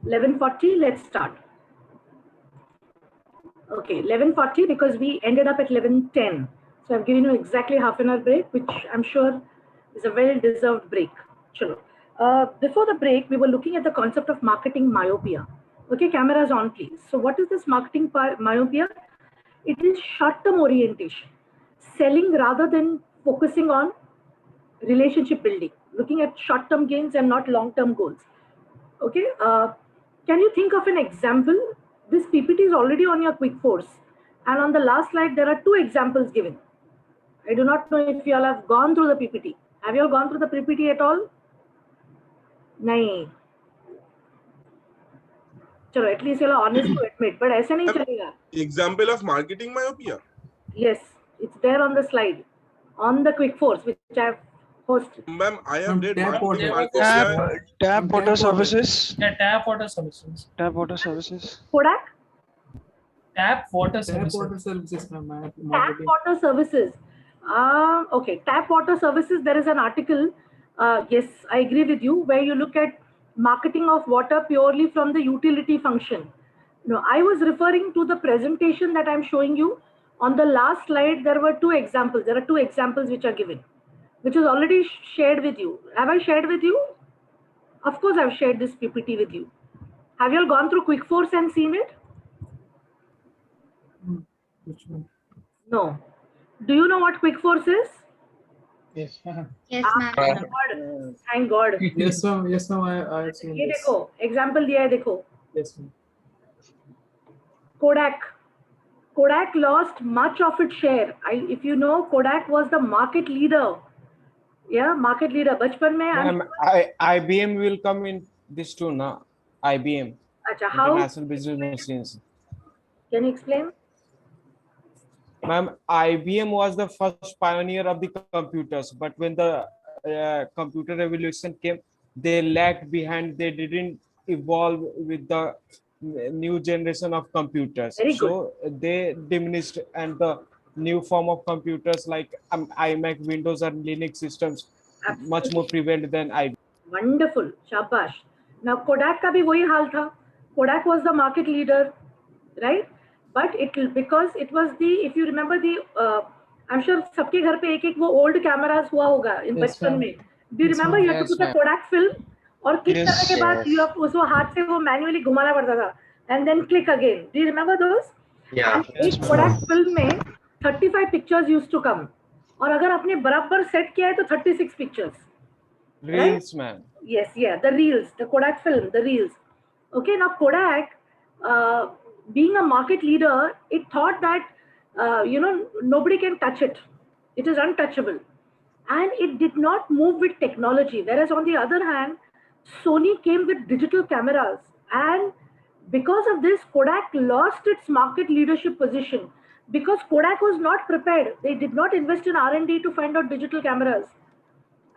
11:40, let's start. Okay, 11:40 because we ended up at 11:10. So I've given you exactly half an hour break, which I'm sure is a well-deserved break. Chalo. Before the break, we were looking at the concept of marketing myopia. Okay, cameras on, please. So what is this marketing myopia? It is short-term orientation, selling rather than focusing on relationship building, looking at short-term gains and not long-term goals. Okay, can you think of an example? This PPT is already on your quick force, and on the last slide there are two examples given. I do not know if you all have gone through the PPT. Have you all gone through the PPT at all? नहीं. चलो, at least you're honest to admit, but ऐसे नहीं चलेगा. Example of marketing myopia. Yes, it's there on the slide, on the quick force which I have posted. Ma'am, I have read Tap marketing water. myopia. Tap water services. Yeah, tap water services. Tap water services. Kodak? Tap water services. Tap water services, Tap water services. Okay, tap water services. There is an article. Yes, I agree with you. Where you look at marketing of water purely from the utility function. No, I was referring to the presentation that I'm showing you. On the last slide, there were two examples. There are two examples which are given, which is already shared with you. Have I shared with you? Of course, I've shared this PPT with you. Have you all gone through Quick Force and seen it? Which one? No. Do you know what Quick Force is? Yes. Yes, ma'am. Thank God. Thank God. Yes, ma'am. Yes, ma'am. I have seen ये this. देखो, example दिया है देखो. Yes, ma'am. Kodak. Kodak lost much of its share. If you know, Kodak was the market leader. Yeah, market leader. बचपन में. Ma'am, IBM will come in this too, na? IBM. अच्छा, how? International Business Machines. Can you explain? Ma'am, IBM was the first pioneer of the computers, but when the computer revolution came, they lagged behind. They didn't evolve with the new generation of computers. Very good. So they diminished, and the new form of computers like iMac, Windows, and Linux systems much more prevalent than IBM. Wonderful. Shabash. Now Kodak का भी वही हाल था. Kodak was the market leader, right? But because it was the, if you remember the, I'm sure सबके घर पे एक-एक वो old cameras हुआ होगा in बचपन में. Do you remember you had to put a Kodak film और click करने के बाद you have उसको हाथ से वो manually घुमाना पड़ता था and then click again. Do you remember those? Yeah. And एक Kodak film में 35 pictures used to come. और अगर आपने बराबर set किया है तो 36 pictures. Reels, man. Yes, yeah, the reels, the Kodak film, the reels. Okay, now Kodak, being a market leader, it thought that, nobody can touch it. It is untouchable. And it did not move with technology. Whereas on the other hand, Sony came with digital cameras. And because of this, Kodak lost its market leadership position. Because Kodak was not prepared. They did not invest in R&D to find out digital cameras.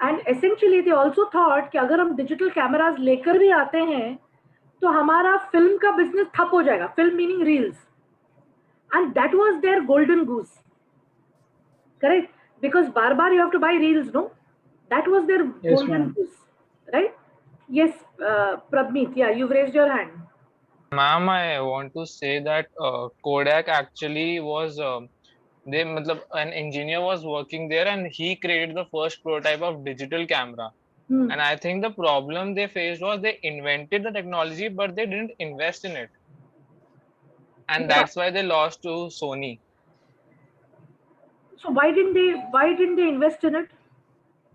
And essentially they also thought कि अगर हम digital cameras लेकर भी आते हैं तो हमारा film का business ठप हो जाएगा. Film meaning reels. And that was their golden goose. Correct? Because बार-बार you have to buy reels, no? That was their golden goose. Right? Yes, Prabmeet, yeah, you've raised your hand. Ma'am, I want to say that Kodak actually was an engineer was working there and he created the first prototype of digital camera. And I think the problem they faced was they invented the technology but they didn't invest in it. And that's why they lost to Sony. So why didn't they invest in it?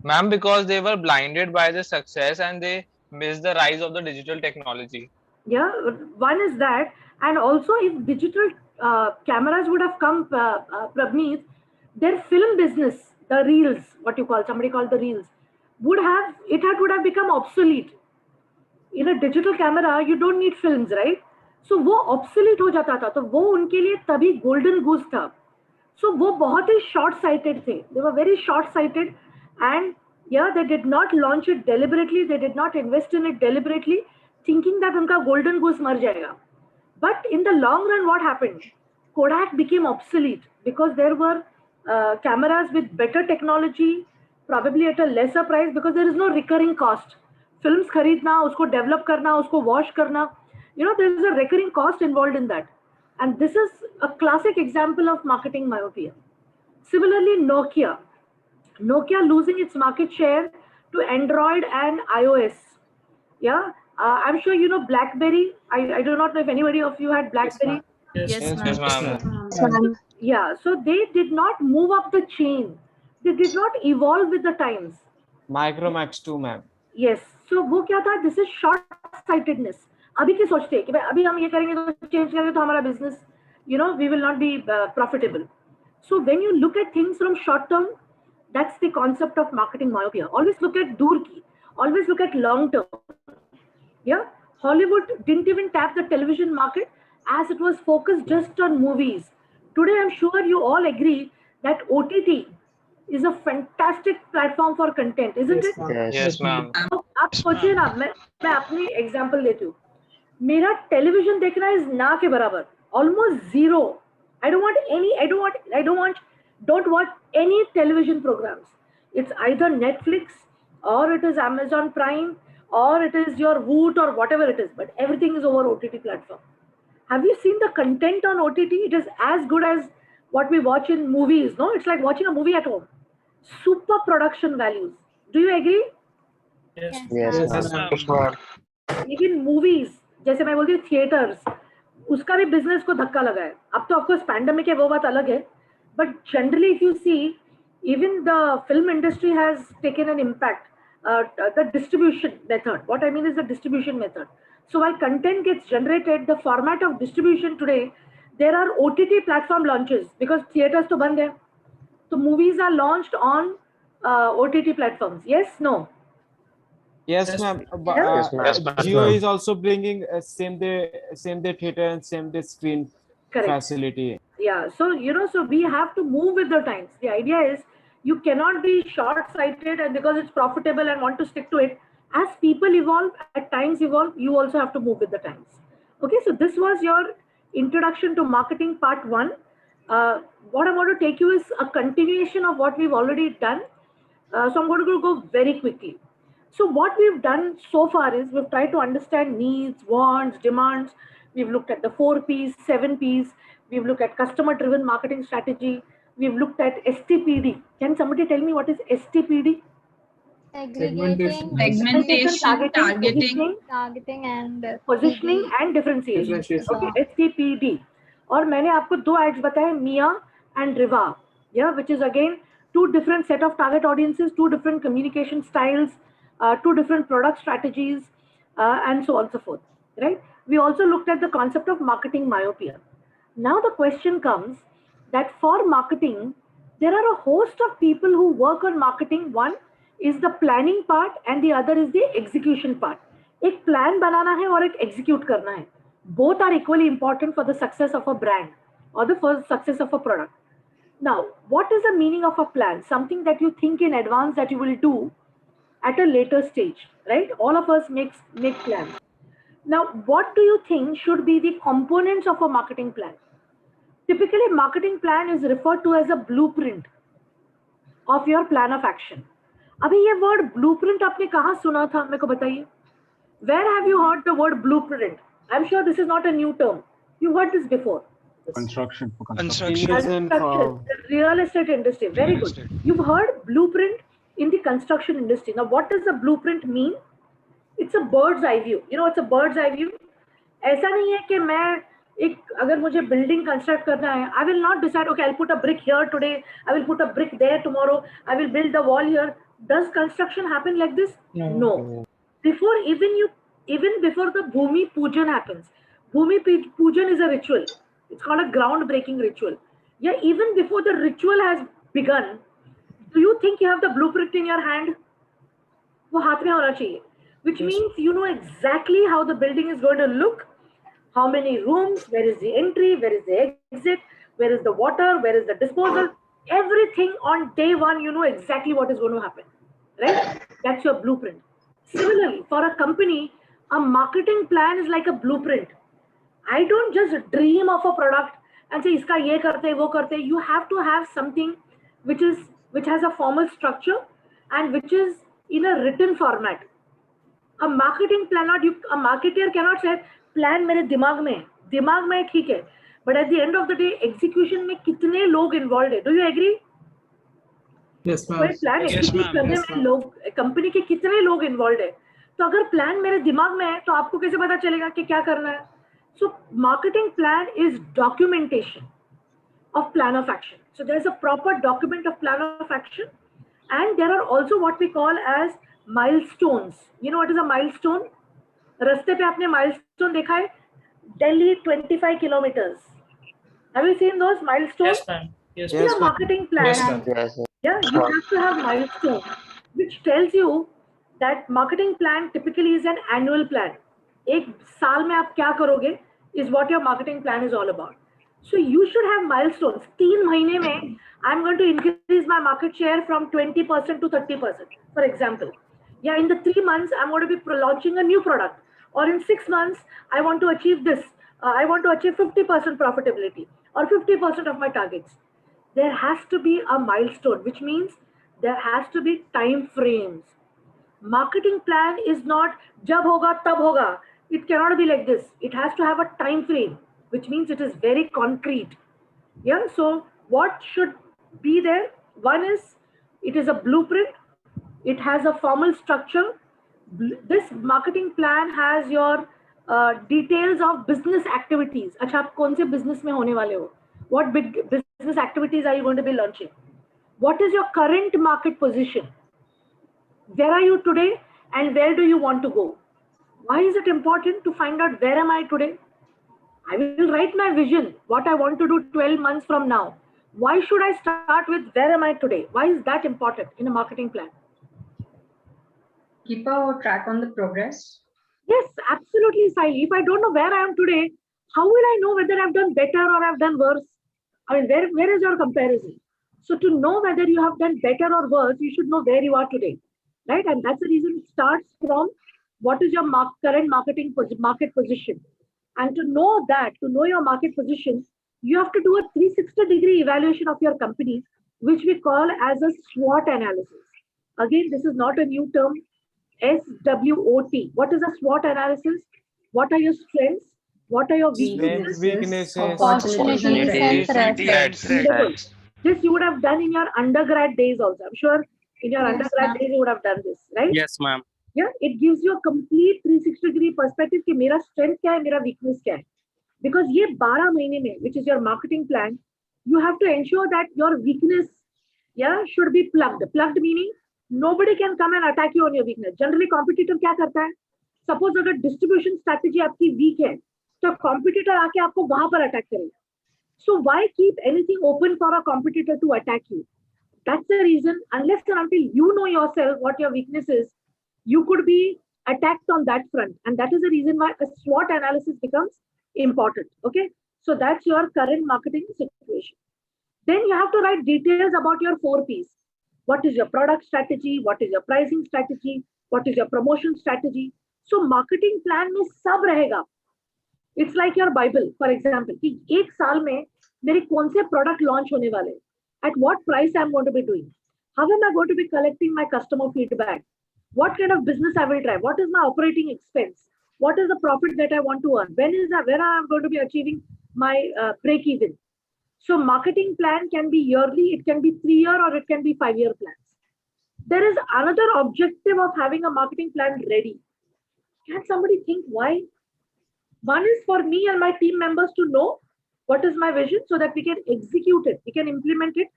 Ma'am, because they were blinded by the success and they missed the rise of the digital technology. Yeah, one is that, and also if digital cameras would have come, Prabneet, their film business, the reels, what you call, somebody called the reels, would have become obsolete. In a digital camera, you don't need films, right? So वो obsolete हो जाता था, तो वो उनके लिए तभी golden goose था. So वो बहुत ही short-sighted थे. They were very short-sighted, and yeah, they did not launch it deliberately. They did not invest in it deliberately, thinking that उनका golden goose मर जाएगा. But in the long run, what happened? Kodak became obsolete because there were cameras with better technology, probably at a lesser price because there is no recurring cost. Films खरीदना, उसको develop करना, उसको wash करना, There is a recurring cost involved in that. And this is a classic example of marketing myopia. Similarly, Nokia losing its market share to Android and iOS. Yeah, I'm sure you know BlackBerry. I do not know if anybody of you had BlackBerry. Yes, Yes, ma'am. Yes, ma'am. Yeah, so they did not move up the chain. They did not evolve with the times. Micromax 2, ma'am. Yes. So वो क्या था? This is short-sightedness. अभी की सोचते हैं कि भाई अभी हम ये करेंगे तो change करेंगे तो हमारा business, we will not be profitable. So when you look at things from short term, that's the concept of marketing myopia. Always look at दूर की. Always look at long term. Yeah. Hollywood didn't even tap the television market as it was focused just on movies. Today, I'm sure you all agree that OTT is a fantastic platform for content, isn't it? ma'am. Yes, ma'am. आप सोचिए ना, मैं अपनी example लेती हूँ. मेरा television देखना is ना के बराबर, almost zero. I don't watch any television programs. It's either Netflix or it is Amazon Prime or it is your Voot or whatever it is, but everything is over OTT platform. Have you seen the content on OTT? It is as good as what we watch in movies. No, it's like watching a movie at home. Super production values. Do you agree? Yes. Yes, ma'am. Even movies, जैसे मैं बोलती हूँ theatres, उसका भी business को धक्का लगा है. अब तो ऑफकोर्स पैंडेमिक है, वो बात अलग है, but generally if you see, even the film industry has taken an impact. The distribution method. What I mean is the distribution method. So while content gets generated, the format of distribution today, there are OTT platform launches because theaters to band hai. So movies are launched on OTT platforms. Yes, no. Yes, Yes, ma'am. Yes, ma'am. Jio is also bringing same day theater and same day screen Correct. facility. Yeah. So so we have to move with the times. The idea is you cannot be short-sighted and because it's profitable and want to stick to it. As people evolve, at times evolve, you also have to move with the times. Okay. So this was your introduction to marketing part 1. What I want to take you is a continuation of what we've already done. So I'm going to go very quickly. So what we've done so far is we've tried to understand needs, wants, demands. We've looked at the 4 Ps, 7 Ps. We've looked at customer-driven marketing strategy. We've looked at STPD. Can somebody tell me what is STPD? Segmentation. Targeting and Positioning and differentiation. Differentiation. Okay, STPD. और मैंने आपको 2 ads बताए, Mia and Riva. Yeah, which is again 2 different set of target audiences, 2 different communication styles, 2 different product strategies, and so on and so forth. Right? We also looked at the concept of marketing myopia. Now the question comes that for marketing, there are a host of people who work on marketing. One is the planning part and the other is the execution part. एक plan बनाना है और एक execute करना है. Both are equally important for the success of a brand or the first success of a product. Now, what is the meaning of a plan? Something that you think in advance that you will do at a later stage, right? All of us make plans. Now, what do you think should be the components of a marketing plan? Typically, marketing plan is referred to as a blueprint of your plan of action. अभी ये word blueprint आपने कहाँ सुना था? मेरे को बताइए. Where have you heard the word blueprint? I'm sure this is not a new term. You've heard this before. Construction. Construction, the real estate industry. Very good. You've heard blueprint in the construction industry. Now, what does a blueprint mean? It's a bird's eye view. It's a bird's eye view. ऐसा नहीं है कि मैं अगर मुझे building construct करना है, I will not decide, okay, I'll put a brick here today, I will put a brick there tomorrow, I will build the wall here. Does construction happen like this? No. Even before the Bhumi Pujan happens, Bhumi Pujan is a ritual. It's called a groundbreaking ritual. Yeah, even before the ritual has begun, do you think you have the blueprint in your hand? वो हाथ में होना चाहिए. Which means you know exactly how the building is going to look, how many rooms, where is the entry, where is the exit, where is the water, where is the disposal. Everything on day 1, you know exactly what is going to happen, right? That's your blueprint. Similarly, for a company, a marketing plan is like a blueprint. I don't just dream of a product and say, iska ye karte, wo karte. You have to have something which has a formal structure and which is in a written format. A marketing plan, a marketer cannot say, plan मेरे दिमाग में है ठीक है, but at the end of the day execution में कितने लोग involve है? Do you agree? कोई प्लान एग्जीक्यूट करने में लोग, कंपनी के कितने लोग इन्वॉल्व है? तो अगर प्लान मेरे दिमाग में है तो आपको कैसे पता चलेगा कि क्या करना है? So marketing plan is documentation of plan of action. So there is a proper document of plan of action, and there are also what we call as milestones. You know what is a milestone? रास्ते पे आपने milestone देखा है? Delhi 25 kilometers. Have you seen those milestones? Yes, ma'am. Yes, In ma'am. a marketing plan, Yes, ma'am. Yes. yeah, you have to have milestone, which tells you that marketing plan typically is an annual plan. एक साल में आप क्या करोगे is what your marketing plan is all about. So you should have milestones. 3 महीने में I'm going to increase my market share from 20% to 30%, for example. Yeah, in the 3 months I'm going to be launching a new product, or in 6 months I want to achieve this. I want to achieve 50% profitability or 50% of my targets. There has to be a milestone, which means there has to be time frames. Marketing plan is not jab hoga tab hoga. It cannot be like this. It has to have a time frame, which means it is very concrete. Yeah, so what should be there? One is, it is a blueprint. It has a formal structure. This marketing plan has your details of business activities. अच्छा, आप कौन से business में होने वाले हो? What big business activities are you going to be launching? What is your current market position? Where are you today and where do you want to go? Why is it important to find out where am I today? I will write my vision, what I want to do 12 months from now. Why should I start with where am I today? Why is that important in a marketing plan? Keep a track on the progress. Yes, absolutely, Saili. If I don't know where I am today, how will I know whether I've done better or I've done worse? I mean, where is your comparison? So to know whether you have done better or worse, you should know where you are today, right? And that's the reason it starts from what is your current market position. And to know that, to know your market position, you have to do a 360-degree evaluation of your company, which we call as a SWOT analysis. Again, this is not a new term, SWOT. What is a SWOT analysis? What are your strengths? What are your weaknesses? Opportunities and threats. This you would have done in your undergrad days also. I'm sure in your undergrad days you would have done this, right? Yes, ma'am. Yeah, it gives you a complete 360-degree perspective कि मेरा strength क्या है, मेरा weakness क्या है. Because ये 12 महीने में, which is your marketing plan, you have to ensure that your weakness, yeah, should be plugged. Plugged meaning nobody can come and attack you on your weakness. Generally, competitor क्या करता है? Suppose अगर distribution strategy आपकी weak है, तो competitor आके आपको वहाँ पर attack करेगा. So why keep anything open for a competitor to attack you? That's the reason. Unless and until you know yourself what your weakness is, you could be attacked on that front. And that is the reason why a SWOT analysis becomes important. Okay. So that's your current marketing situation. Then you have to write details about your 4 Ps. What is your product strategy? What is your pricing strategy? What is your promotion strategy? So marketing plan में सब रहेगा. It's like your Bible, for example. कि एक साल में मेरे कौन से product launch होने वाले? At what price I'm going to be doing? How am I going to be collecting my customer feedback? What kind of business I will drive? What is my operating expense? What is the profit that I want to earn? When I am going to be achieving my break even? So marketing plan can be yearly, it can be 3-year or it can be 5-year plans. There is another objective of having a marketing plan ready. Can somebody think why? One is for me and my team members to know what is my vision so that we can execute it. We can implement it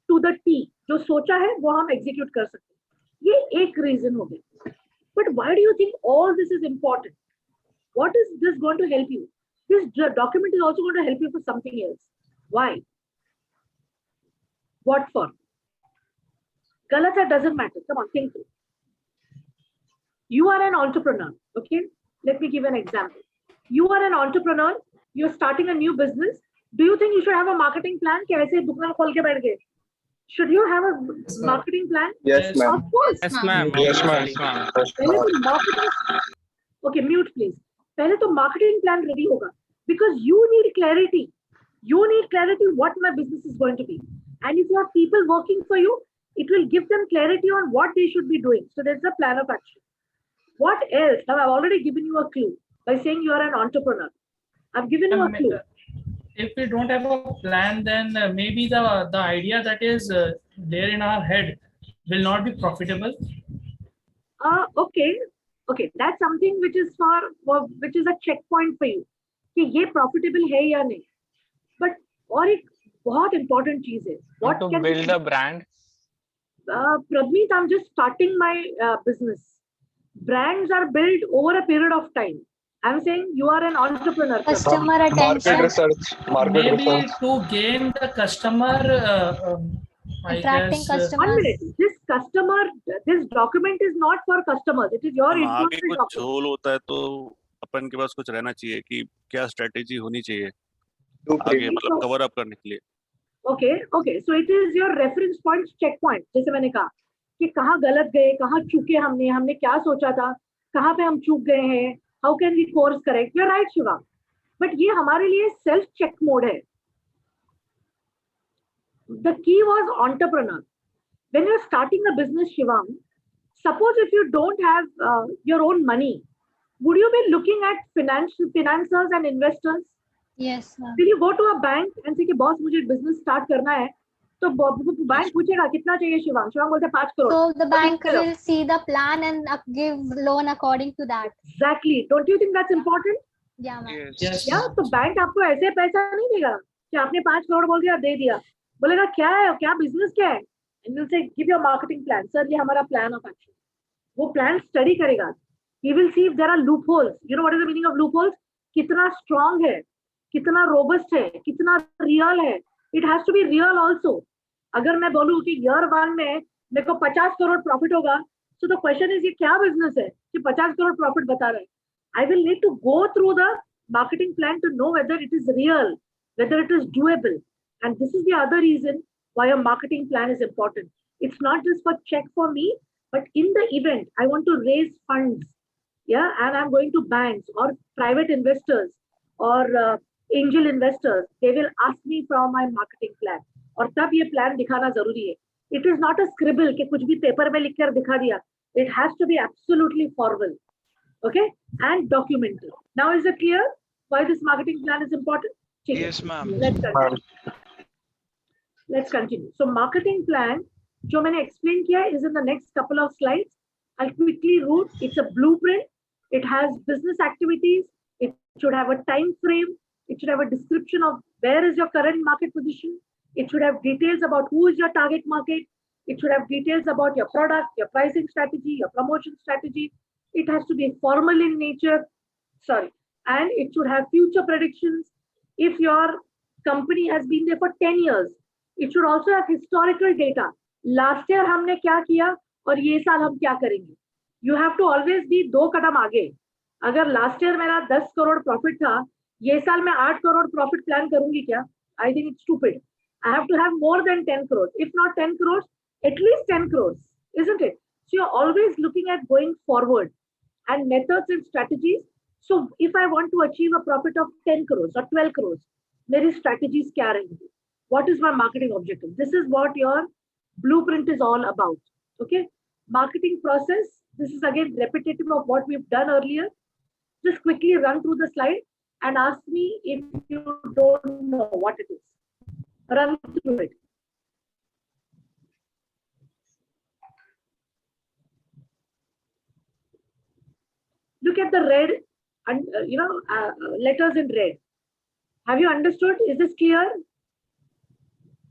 to the T. जो सोचा है वो हम execute कर सकते हैं. ये एक reason हो गया. But why do you think all this is important? What is this going to help you? This document is also going to help you for something else. Why? What for? Galat hai, doesn't matter. Come on, think through. You are an entrepreneur. Okay. Let me give an example. You are an entrepreneur. You're starting a new business. Do you think you should have a marketing plan? कि ऐसे दुकान खोल के बैठ गए? Should you have a marketing plan? Yes, ma'am. Of course. Yes, ma'am. Yes, ma'am. पहले तो marketing. Okay, mute please. पहले तो marketing plan ready होगा because you need clarity. You need clarity what my business is going to be. And if you have people working for you, it will give them clarity on what they should be doing. So there's a plan of action. What else? Now I've already given you a clue. by saying you are an entrepreneur. I've given you a clue. If we don't have a plan, then maybe the idea that is there in our head will not be profitable. Okay, that's something which is which is a checkpoint for you कि ये profitable है या नहीं. But और एक बहुत important चीज है. What to can build a brand? Pradmeet, I'm just starting my business. Brands are built over a period of time. I'm saying you are an entrepreneur. Pradmeet. Customer attention. Maybe to gain the customer, I Attracting guess. customers. 1 minute. This document is not for customers. It is your आगे internal कुछ document. झोल होता है तो अपन के पास कुछ रहना चाहिए कि क्या स्ट्रेटेजी होनी चाहिए आगे मतलब कवर अप करने के लिए. Okay. So it is your reference point, checkpoint. जैसे मैंने कहा कि कहाँ गलत गए, कहाँ चूके हमने क्या सोचा था, कहाँ पे हम चूक गए हैं. How can we course correct? You're right, Shiva. But ये हमारे लिए self check mode है. The key was entrepreneur. When you're starting a business, Shivam, suppose if you don't have your own money, would you be looking at financiers and investors? Yes, ma'am. Will you go to a bank and say कि boss मुझे business start करना है, तो bank पूछेगा कितना चाहिए शिवांग बोलते 5 crore. So the bank will see the plan and give loan according to that. Exactly. Don't you think that's important? Yeah, ma'am. Yes. Yeah. तो बैंक आपको ऐसे पैसा नहीं देगा कि आपने 5 करोड़ बोल दिया दे दिया. बोलेगा क्या है, क्या बिजनेस क्या है, and you'll say give your marketing plan. Sir, ये हमारा plan of action. वो plan study करेगा. He will see if there are loopholes. You know what is the meaning of loopholes? कितना strong है, कितना robust है, कितना real है. It has to be real also. अगर मैं बोलूँ कि year 1 में मेरे को 50 करोड़ profit होगा, so the question is ये क्या business है कि 50 करोड़ profit बता रहा है. I will need to go through the marketing plan to know whether it is real, whether it is doable. And this is the other reason why a marketing plan is important. It's not just for check for me, but in the event I want to raise funds, yeah, and I'm going to banks or private investors or angel investors, they will ask me for my marketing plan. और तब ये plan दिखाना जरूरी है. It is not a scribble कि कुछ भी paper में लिख कर दिखा दिया. It has to be absolutely formal, okay, and documented. Now is it clear why this marketing plan is important? Yes, ma'am. Let's continue. So marketing plan, जो मैंने explain किया is in the next couple of slides. I'll quickly route. It's a blueprint. It has business activities. It should have a time frame. It should have a description of where is your current market position. It should have details about who is your target market. It should have details about your product, your pricing strategy, your promotion strategy. It has to be formal in nature. And it should have future predictions. If your company has been there for 10 years, it should also have historical data. Last year हमने क्या किया और ये साल हम क्या करेंगे. You have to always be 2 कदम आगे. अगर last year मेरा 10 करोड़ profit था, ये साल मैं 8 करोड़ profit plan करूंगी क्या? I think it's stupid. I have to have more than 10 crores. If not 10 crores, at least 10 crores, isn't it? So you're always looking at going forward and methods and strategies. So if I want to achieve a profit of 10 crores or 12 crores, मेरी strategies क्या रहेंगी? What is my marketing objective? This is what your blueprint is all about. Okay. Marketing process. This is again repetitive of what we've done earlier. Just quickly run through the slide and ask me if you don't know what it is. Run through it. Look at the red and letters in red. Have you understood? Is this clear?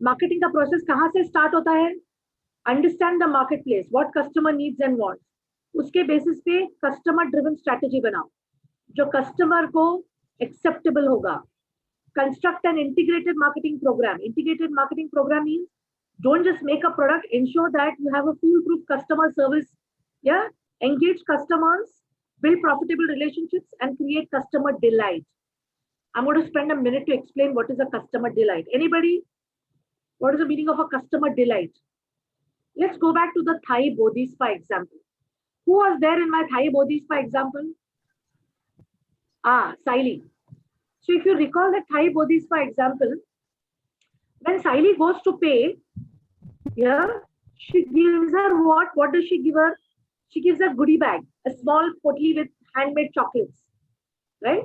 Marketing का process कहाँ से start होता है? Understand the marketplace, what customer needs and wants. उसके basis पे customer driven strategy बनाओ, जो customer को acceptable होगा. Construct an integrated marketing program. Integrated marketing program means don't just make a product, ensure that you have a foolproof customer service. Yeah, engage customers, build profitable relationships, and create customer delight. I'm going to spend a minute to explain what is a customer delight. Anybody? What is the meaning of a customer delight? Let's go back to the Thai Bodhispa example. Who was there in my Thai Bodhispa example? Saili. So if you recall the Thai Bodhispa example, when Saili goes to pay, yeah, she gives her what? What does she give her? She gives her goodie bag, a small potli with handmade chocolates. right?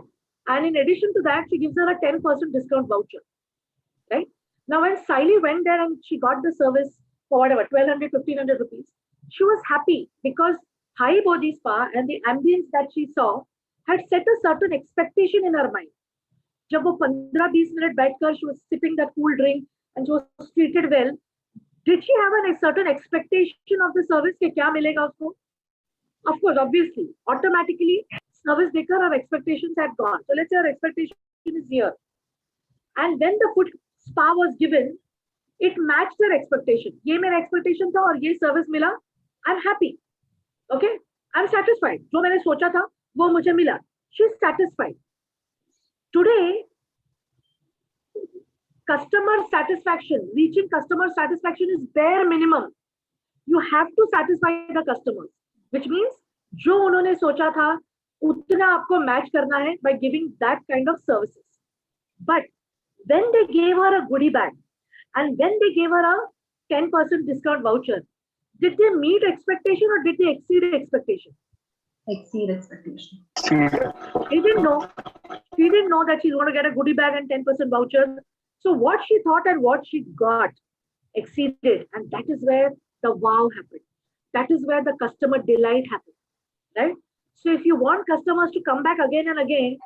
And in addition to that, she gives her a 10% discount voucher, right? Now, when Siley went there and she got the service for whatever, 1200, 1500 rupees, she was happy because Thai Bodhi Spa and the ambience that she saw had set a certain expectation in her mind. जब वो 15-20 minute बैठकर she was sipping that cool drink and she was treated well, did she have a certain expectation of the service कि क्या मिलेगा उसको? Of course, obviously, automatically, service देकर her expectations had gone. So let's say her expectation is here. And when the foot spa was given, it matched her expectation. ये मेरा expectation था और ये service मिला. I'm happy. Okay? I'm satisfied. जो मैंने सोचा था, वो मुझे मिला. She's satisfied. Today, customer satisfaction, reaching customer satisfaction is bare minimum. You have to satisfy the customers, which means जो उन्होंने सोचा था उतना आपको match करना है by giving that kind of services. But when they gave her a goodie bag and when they gave her a 10% discount voucher, did they meet expectation or did they exceed expectation? Exceed expectation. She didn't know. She didn't know that she's going to get a goodie bag and 10% voucher. So what she thought and what she got exceeded. And that is where the wow happened. That is where the customer delight happened. Right? So if you want customers to come back again and again,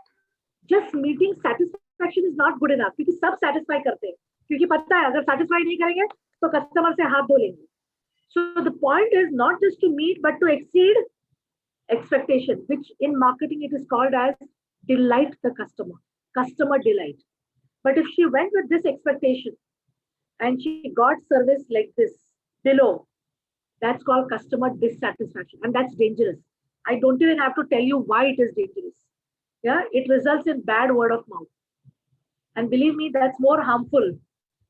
just meeting satisfaction is not good enough. क्योंकि सब satisfy करते हैं. क्योंकि पता है अगर satisfy नहीं करेंगे तो customer से हाथ धो लेंगे. So the point is not just to meet but to exceed expectation, which in marketing it is called as delight the customer, customer delight. But if she went with this expectation and she got service like this below, that's called customer dissatisfaction, and that's dangerous. I don't even have to tell you why it is dangerous. Yeah, it results in bad word of mouth, and believe me, that's more harmful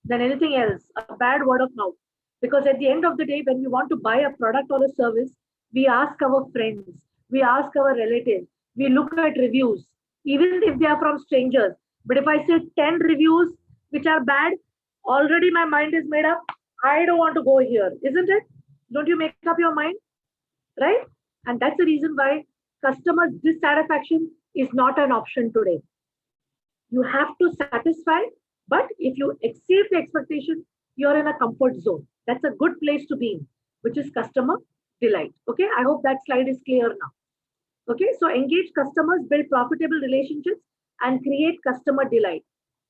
than anything else. A bad word of mouth, because at the end of the day, when we want to buy a product or a service, we ask our friends, we ask our relatives, we look at reviews, even if they are from strangers. But if I say 10 reviews which are bad, already my mind is made up. I don't want to go here, isn't it? Don't you make up your mind, right? And that's the reason why customer dissatisfaction is not an option today. You have to satisfy, but if you exceed the expectation, you're in a comfort zone. That's a good place to be in, which is customer delight. Okay, I hope that slide is clear now. Okay, so engage customers, build profitable relationships, and create customer delight.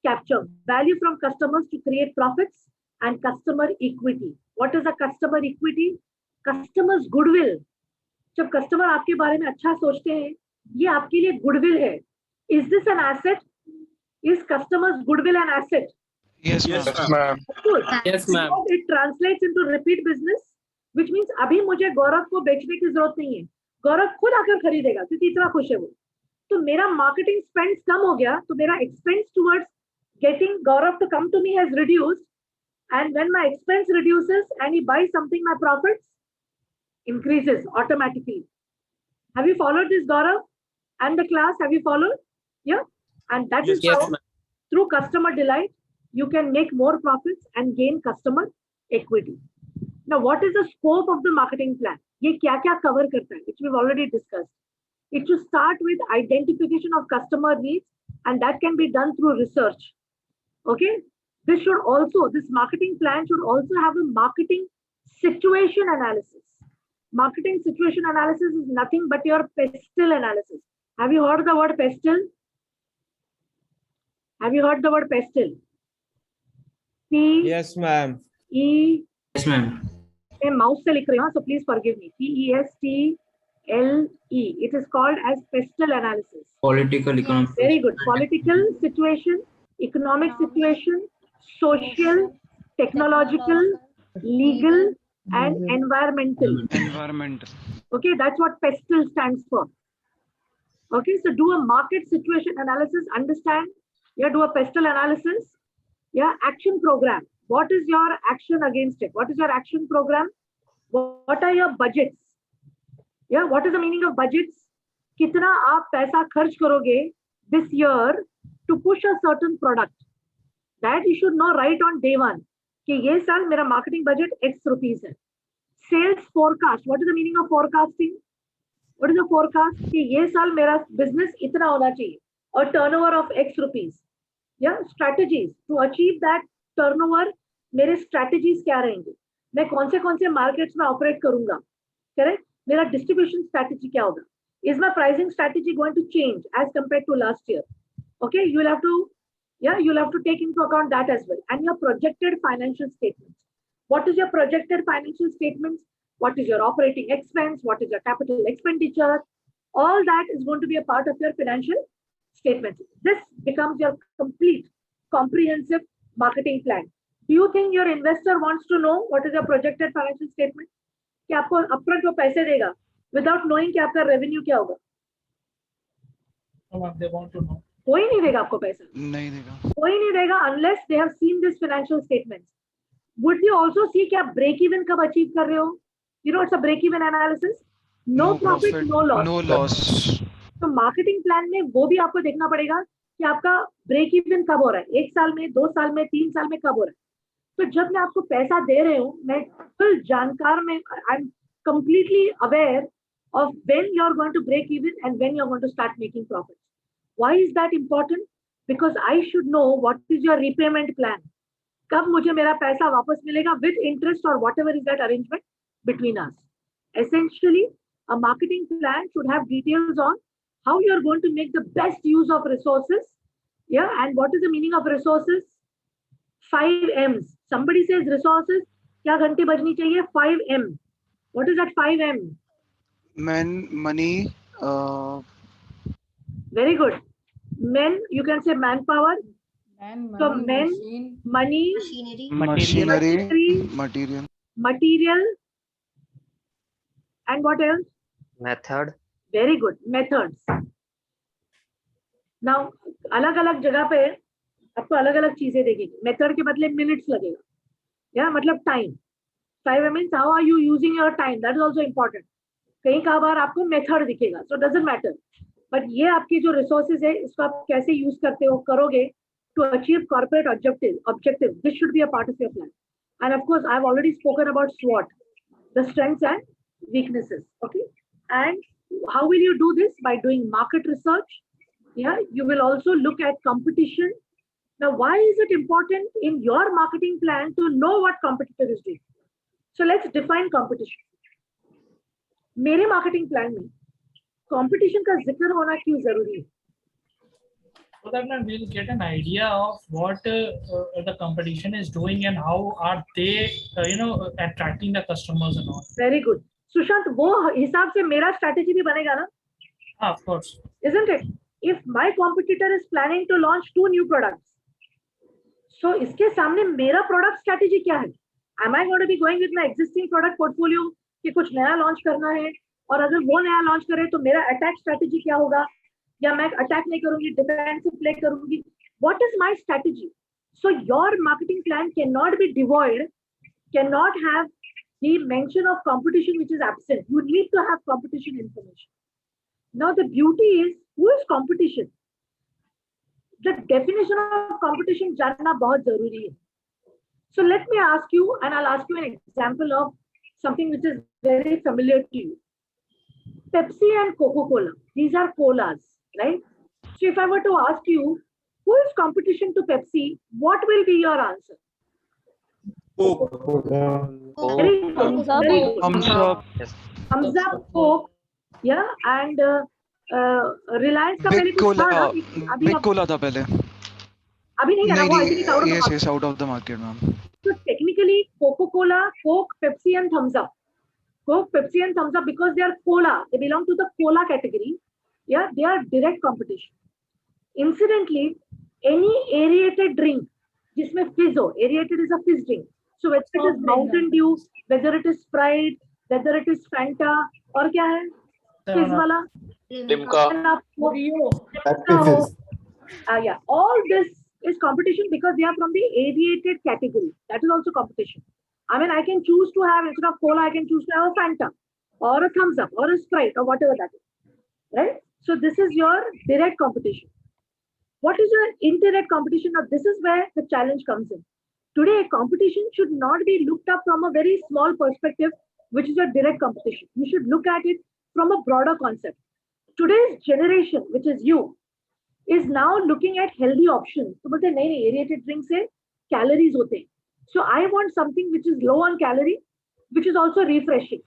Capture value from customers to create profits and customer equity. What is a customer equity? Customers goodwill. जब customer आपके बारे में अच्छा सोचते हैं, ये आपके लिए goodwill है. Is this an asset? Is customers goodwill an asset? Yes, ma'am. Yes, ma'am. Yes, ma'am. It translates into repeat business, which means अभी मुझे गौरव को बेचने की जरूरत नहीं है. गौरव खुद आकर खरीदेगा क्योंकि इतना खुश है वो. तो मेरा marketing spends कम हो गया, तो मेरा expense towards getting Gaurav to come to me has reduced. And when my expense reduces and he buys something, my profits increases automatically. Have you followed this, Gaurav? And the class, have you followed? Yeah. And that is Yes, how, ma'am. through customer delight, you can make more profits and gain customer equity. Now, what is the scope of the marketing plan? ये क्या-क्या cover करता है, which we've already discussed. It should start with identification of customer needs, and that can be done through research. Okay. This marketing plan should also have a marketing situation analysis. Marketing situation analysis is nothing but your pestle analysis. Have you heard the word pestle? Have you heard the word pestle? Yes, ma'am. P-E. Yes, ma'am. मैं mouse से लिख रही हूँ, so please forgive me. P-E-S-T-L-E. It is called as pestle analysis. Political economic. Very good. Political situation, economic situation, social, technological, legal, and environmental. Environmental. Okay, that's what pestle stands for. Okay, so do a market situation analysis, understand. Yeah, do a pestle analysis. Yeah, action program. What is your action against it? What is your action program? What are your budgets? Yeah, what is the meaning of budgets? कितना आप पैसा खर्च करोगे this year to push a certain product? That you should know right on day one. कि ये साल मेरा marketing budget X rupees है. Sales forecast. What is the meaning of forecasting? What is the forecast? कि ये साल मेरा business इतना होना चाहिए और turnover of X rupees. Yeah, strategies to achieve that turnover. मेरे strategies क्या रहेंगे? मैं कौन से markets में operate करूँगा? Correct? मेरा distribution strategy क्या होगा? Is my pricing strategy going to change as compared to last year? Okay, you'll have to take into account that as well. And your projected financial statements. What is your projected financial statements? What is your operating expense? What is your capital expenditure? All that is going to be a part of your financial statements. This becomes your complete, comprehensive marketing plan. Do you think your investor wants to know what is your projected financial statement? कि आपको upfront वो पैसे देगा without knowing कि आपका revenue क्या होगा? They want to know. कोई नहीं देगा आपको पैसा. नहीं देगा. कोई नहीं देगा unless they have seen this financial statements. Would you also see कि आप break even कब achieve कर रहे हो? You know, it's a break even analysis. No profit, no loss. No loss. तो मार्केटिंग प्लान में वो भी आपको देखना पड़ेगा कि आपका ब्रेक इवन कब हो रहा है, 1 साल में, 2 साल में, 3 साल में कब हो रहा है. तो जब मैं आपको पैसा दे रही हूँ, मैं फुल जानकार में, I am completely aware of when you are going to break even and when you are going to start making profit. Why is that important? Because I should know what is your repayment plan. कब मुझे मेरा पैसा वापस मिलेगा with interest और whatever is that arrangement between us. Essentially a marketing plan should have details on how you are going to make the best use of resources. Yeah, and what is the meaning of resources? 5 M's. Somebody says resources, क्या घंटी बजनी चाहिए? 5 M. What is that 5 M? Men, money. Very good. Men, you can say manpower. So men, money, Machinery. Material. material, and what else? Method. Very good. Methods. Now, अलग-अलग जगह पे आपको अलग-अलग चीजें देखेंगे. मेथड के बदले मिनट्स लगेगा. या मतलब time. 5 means how are you using your time? That is also important. कहीं का बार आपको मेथड दिखेगा. So doesn't matter. But ये आपकी जो रिसोर्सेज है, इसको आप कैसे यूज करते हो, करोगे to achieve corporate objective. This should be a part of your plan. And of course, I've already spoken about SWOT, the strengths and weaknesses. Okay. And how will you do this? By doing market research. Yeah, you will also look at competition. Now, why is it important in your marketing plan to know what competitor is doing? So let's define competition. मेरे marketing plan में competition का जिक्र होना क्यों जरूरी है? So that we'll get an idea of what the competition is doing and how are they, attracting the customers and all. Very good. Sushant, वो हिसाब से मेरा strategy भी बनेगा ना? Of course. Isn't it? If my competitor is planning to launch 2 new products, so इसके सामने मेरा product strategy क्या है? Am I going to be going with my existing product portfolio कि कुछ नया launch करना है? और अगर वो नया launch करे तो मेरा attack strategy क्या होगा? या मैं attack नहीं करूँगी, defensive play करूँगी? What is my strategy? So your marketing plan cannot be devoid, cannot have the mention of competition which is absent. You need to have competition information. Now the beauty is, who is competition? The definition of competition जानना बहुत जरूरी है. So let me ask you, and I'll ask you an example of something which is very familiar to you. Pepsi and Coca-Cola. These are colas, right? So if I were to ask you, who is competition to Pepsi, what will be your answer? Coke. Very good. Very good. Thumbs up. Thumbs up, Coke. Yeah, and Reliance का पहले Big कुछ था ना? Cola. Big Cola था पहले. अभी नहीं है ना, वो I think it's out of the market. Yes, out of the market, ma'am. So technically, Coca-Cola, Coke, Pepsi, and Thumbs Up. Coke, Pepsi, and Thumbs Up, because they are cola, they belong to the cola category. Yeah, they are direct competition. Incidentally, any aerated drink, जिसमें fizz हो, aerated is a fizz drink. So whether it is Mountain Dew, whether it is Sprite, whether it is Fanta, और क्या है? Fizz वाला? Limca. Yeah, all this is competition because they are from the aerated category. That is also competition. I mean, I can choose to have, instead of cola, I can choose to have a Fanta or a Thumbs Up or a Sprite or whatever that is. Right? So this is your direct competition. What is your indirect competition? Now, this is where the challenge comes in. Today, competition should not be looked up from a very small perspective, which is your direct competition. You should look at it from a broader concept. Today's generation, which is you, is now looking at healthy options. So, बोलते नहीं नहीं aerated drinks से calories होते हैं. So I want something which is low on calorie, which is also refreshing.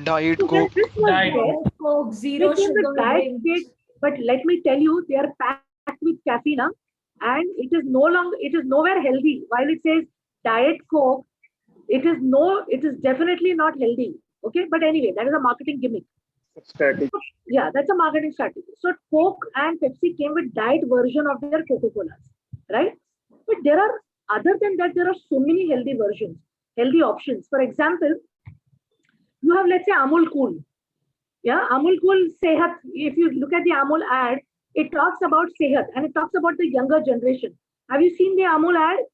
Diet So when Coke. this was Diet there, Coke, they zero came with sugar diet drinks. Coke, but let me tell you, they are packed with caffeine, and it is nowhere healthy. While it says Diet Coke, it is definitely not healthy. Okay, but anyway, that is a marketing gimmick. Strategy. Yeah, that's a marketing strategy. So Coke and Pepsi came with diet version of their Coca-Colas, right? But other than that, there are so many healthy versions, healthy options. For example, you have, let's say, Amul Cool. Yeah, Amul Cool Sehat. If you look at the Amul ad, it talks about Sehat and it talks about the younger generation. Have you seen the Amul ad?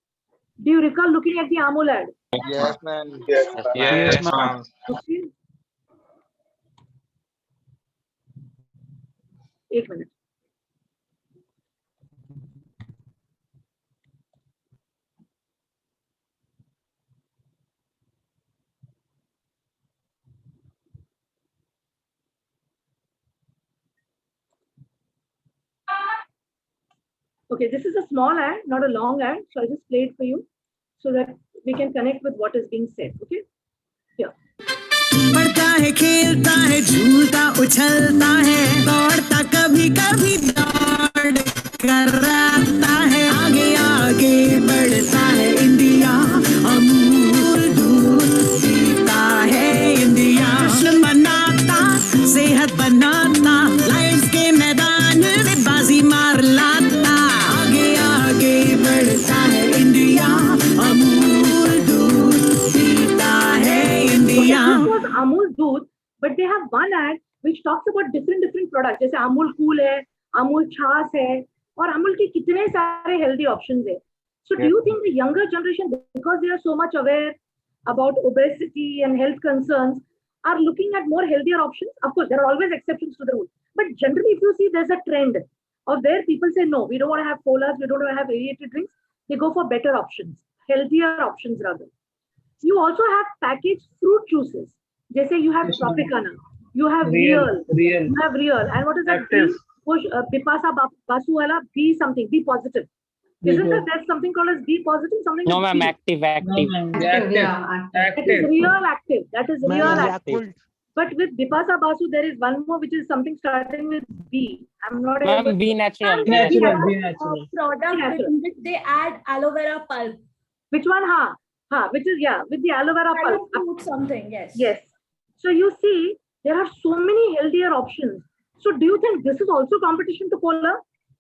Do you recall looking at the Amul ad? Yes, ma'am. Yes, ma'am. ma'am. Okay. 1 minute. Okay, this is a small ad, not a long ad. So I just play it for you so that we can connect with what is being said. Okay. Here. पढ़ता है, खेलता है, झूलता उछलता है, दौड़ता कभी कभी दौड़ कराता है, आगे आगे बढ़ता है इंडिया, अमूल दूध पीता है इंडिया, जश्न मनाता, सेहत बनाता, लाइफ के मैदान में बाजी मार लाता, आगे आगे बढ़ता है इंडिया, अमूल दूध पीता है India. This was Amul Doodh, but they have one ad which talks about different products. जैसे Amul Cool है, Amul Chas है, और Amul के कितने सारे healthy options है. So do you think the younger generation, because they are so much aware about obesity and health concerns, are looking at more healthier options? Of course, there are always exceptions to the rule. But generally, if you see, there's a trend of where people say, no, we don't want to have colas, we don't want to have aerated drinks. They go for better options, healthier options rather. You also have packaged fruit juices. Jesse, you have Tropicana, you have Real, you have Real. And what is that? Bipasa Basu wala, be something, be positive. Isn't there something called as be positive? Something No, as ma'am, be. active. Active, yeah, active. It is real active. That is real active. Yakult. But with Bipasa Basu, there is one more which is something starting with B. I'm not able Ma'am, be natural. Be natural. Product in which they add aloe vera pulp. Which one? Which is, yeah, with the aloe vera pulp. Fruit something, yes. Yes. So you see, there are so many healthier options. So do you think this is also competition to cola?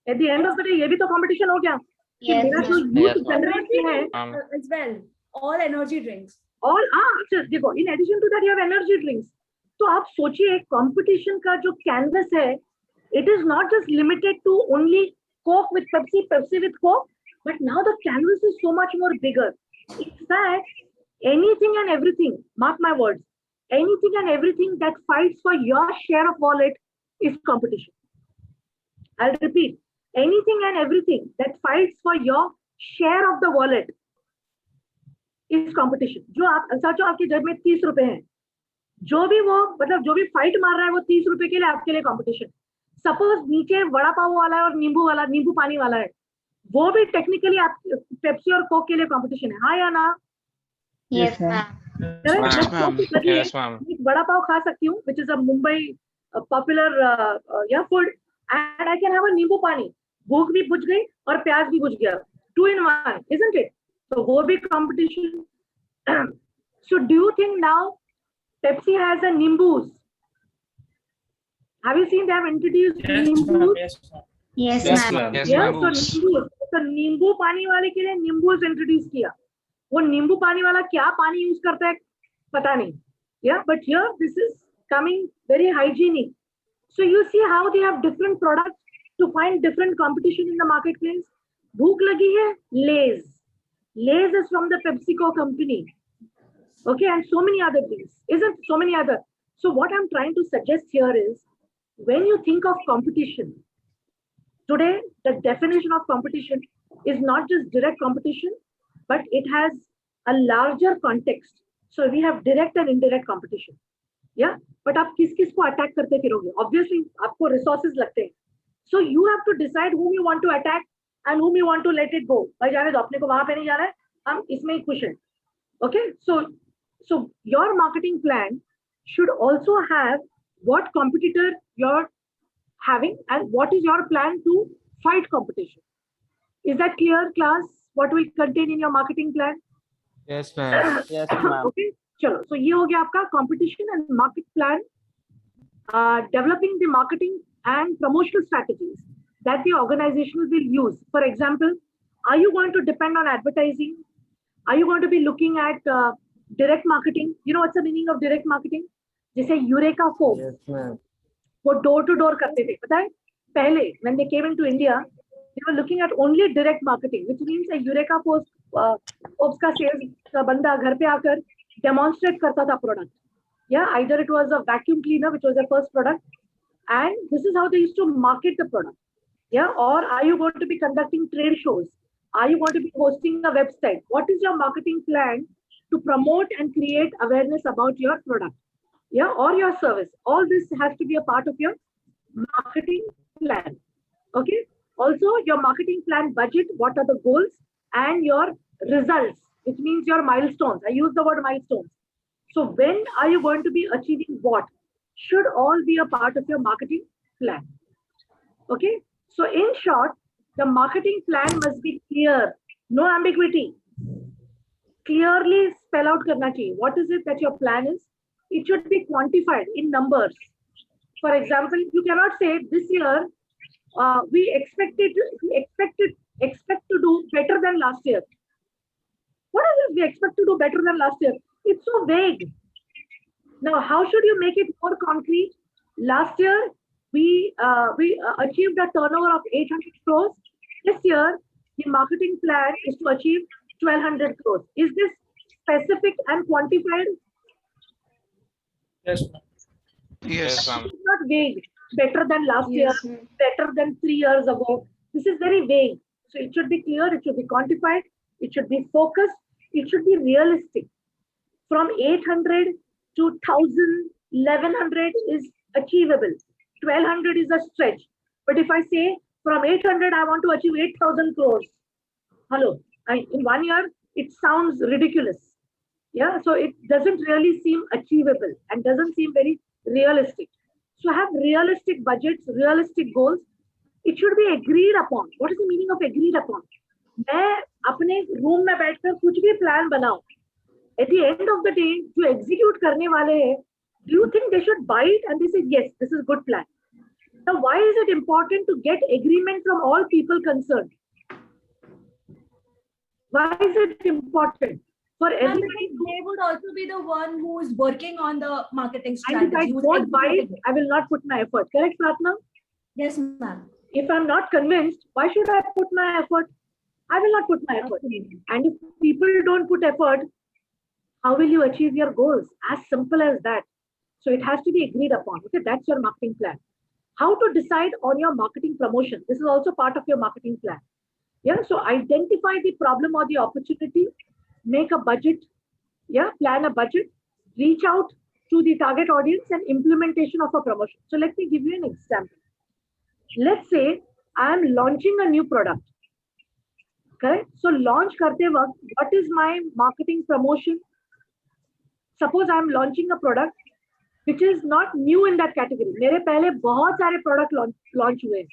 At the end of the day, ये भी तो competition हो गया. Yes, मेरा जो ma'am. youth Yes, ma'am. generation है, As well. All energy drinks. all अच्छा देखो, in addition to that you have energy drinks. तो आप सोचिए competition का जो canvas है, it is not just limited to only Coke with Pepsi, Pepsi with Coke, but now the canvas is so much more bigger. In fact, anything and everything, mark my words, anything and everything that fights for your share of wallet is competition. I'll repeat, anything and everything that fights for your share of the wallet is competition. जो आप सोचो आपके जेब में 30 रुपए हैं, जो भी वो मतलब जो भी फाइट मार रहा है वो 30 रुपए के लिए आपके लिए कंपटीशन. सपोज नीचे वड़ा पाव वाला है और नींबू पानी वाला है, वो भी टेक्निकली आप पेप्सी और कोक के लिए कंपटीशन है. हाँ या ना? Yes, ma'am. Yes, ma'am. Yes, ma'am. Vada pav खा सकती हूँ, which is a Mumbai popular food, and I can have a नींबू पानी. भूख भी बुझ गई और प्याज भी बुझ गया. 2 in 1, isn't it? So वो भी competition. So do you think now Pepsi has a Nimbus? Have you seen they have introduced Yes, ma'am. Nimbus? Yes, ma'am. Yes, Yes, ma'am. ma'am. Yes, Yeah, ma'am. so Nimbus. तो नींबू पानी वाले के लिए Nimbus introduce किया. वो नींबू पानी वाला क्या पानी यूज करता है पता नहीं. Yeah, but here this is coming very hygienic. So you see how they have different products to find different competition in the marketplace. भूख लगी है, Lay's. Lay's is from the PepsiCo company. Okay, and so many other things. Isn't so many other. So what I'm trying to suggest here is, when you think of competition, today the definition of competition is not just direct competition, but it has a larger context. So we have direct and indirect competition. या but आप किस किस को attack करते फिरोगे? Obviously आपको resources लगते हैं. So you have to decide whom you want to attack and whom you want to let it go. भाई जाने दो, अपने को वहां पे नहीं जाना है, हम इसमें ही खुश हैं. Okay, so your marketing plan should also have what competitor you're having and what is your plan to fight competition. Is that clear, class? What will contain in your marketing plan? Yes, ma'am. Yes, ma'am. Okay, चलो. So ये हो गया आपका competition and market plan. Developing the marketing and promotional strategies that the organization will use. For example, are you going to depend on advertising? Are you going to be looking at direct marketing? You know what's the meaning of direct marketing? जैसे eureka Forbes, Yes, ma'am. वो door to door करते थे, पता है? पहले when they came into India, they were looking at only direct marketing, which means a eureka Forbes का sales का बंदा घर पे आकर डेमोन्स्ट्रेट करता था product. Yeah, either it was a vacuum cleaner, which was their first product, and this is how they used to market the product. Yeah, or are you going to be conducting trade shows? Are you going to be hosting a website? What is your marketing plan to promote and create awareness about your product? Yeah, or your service? All this has to be a part of your marketing plan. Okay. Also, your marketing plan budget, what are the goals and your results, which means your milestones. I use the word milestones. So when are you going to be achieving what? Should all be a part of your marketing plan. Okay. So in short, the marketing plan must be clear, no ambiguity. Clearly spell out karna chahiye. What is it that your plan is? It should be quantified in numbers. For example, you cannot say this year we expect to do better than last year. What is it we expect to do better than last year? It's so vague. Now, how should you make it more concrete? Last year, we achieved a turnover of 800 crores. This year, the marketing plan is to achieve 1200 crores. Is this specific and quantified? Yes, ma'am. Yes. ma'am. It's not vague. Better than last Yes, year, better than 3 years ago. This is very vague. So it should be clear, it should be quantified, it should be focused, it should be realistic. From 800 to 1000, 1100 is achievable. 1200 is a stretch. But if I say from 800, I want to achieve 8000 crores. Hello, in 1 year, it sounds ridiculous. Yeah, so it doesn't really seem achievable and doesn't seem very realistic. So have realistic budgets, realistic goals. It should be agreed upon. What is the meaning of agreed upon? मैं अपने room में बैठकर कुछ भी plan बनाऊं. At the end of the day, जो execute करने वाले हैं, do you think they should buy it and they say yes, this is good plan? Now, why is it important to get agreement from all people concerned? Why is it important for everybody? They would also be the one who is working on the marketing And if I strategy. won't buy it, I will not put my effort. Correct, Pratna? Yes, ma'am. If I'm not convinced, why should I put my effort? I will not put my effort. And if people don't put effort, how will you achieve your goals? As simple as that. So it has to be agreed upon. Okay, that's your marketing plan. How to decide on your marketing promotion? This is also part of your marketing plan. Yeah, so identify the problem or the opportunity, make a budget, yeah, plan a budget, reach out to the target audience and implementation of a promotion. So let me give you an example. Let's say I am launching a new product. Correct? So launch karte waqt, what is my marketing promotion? Suppose I am launching a product which is not new in that category. मेरे पहले बहुत सारे product launch हुए.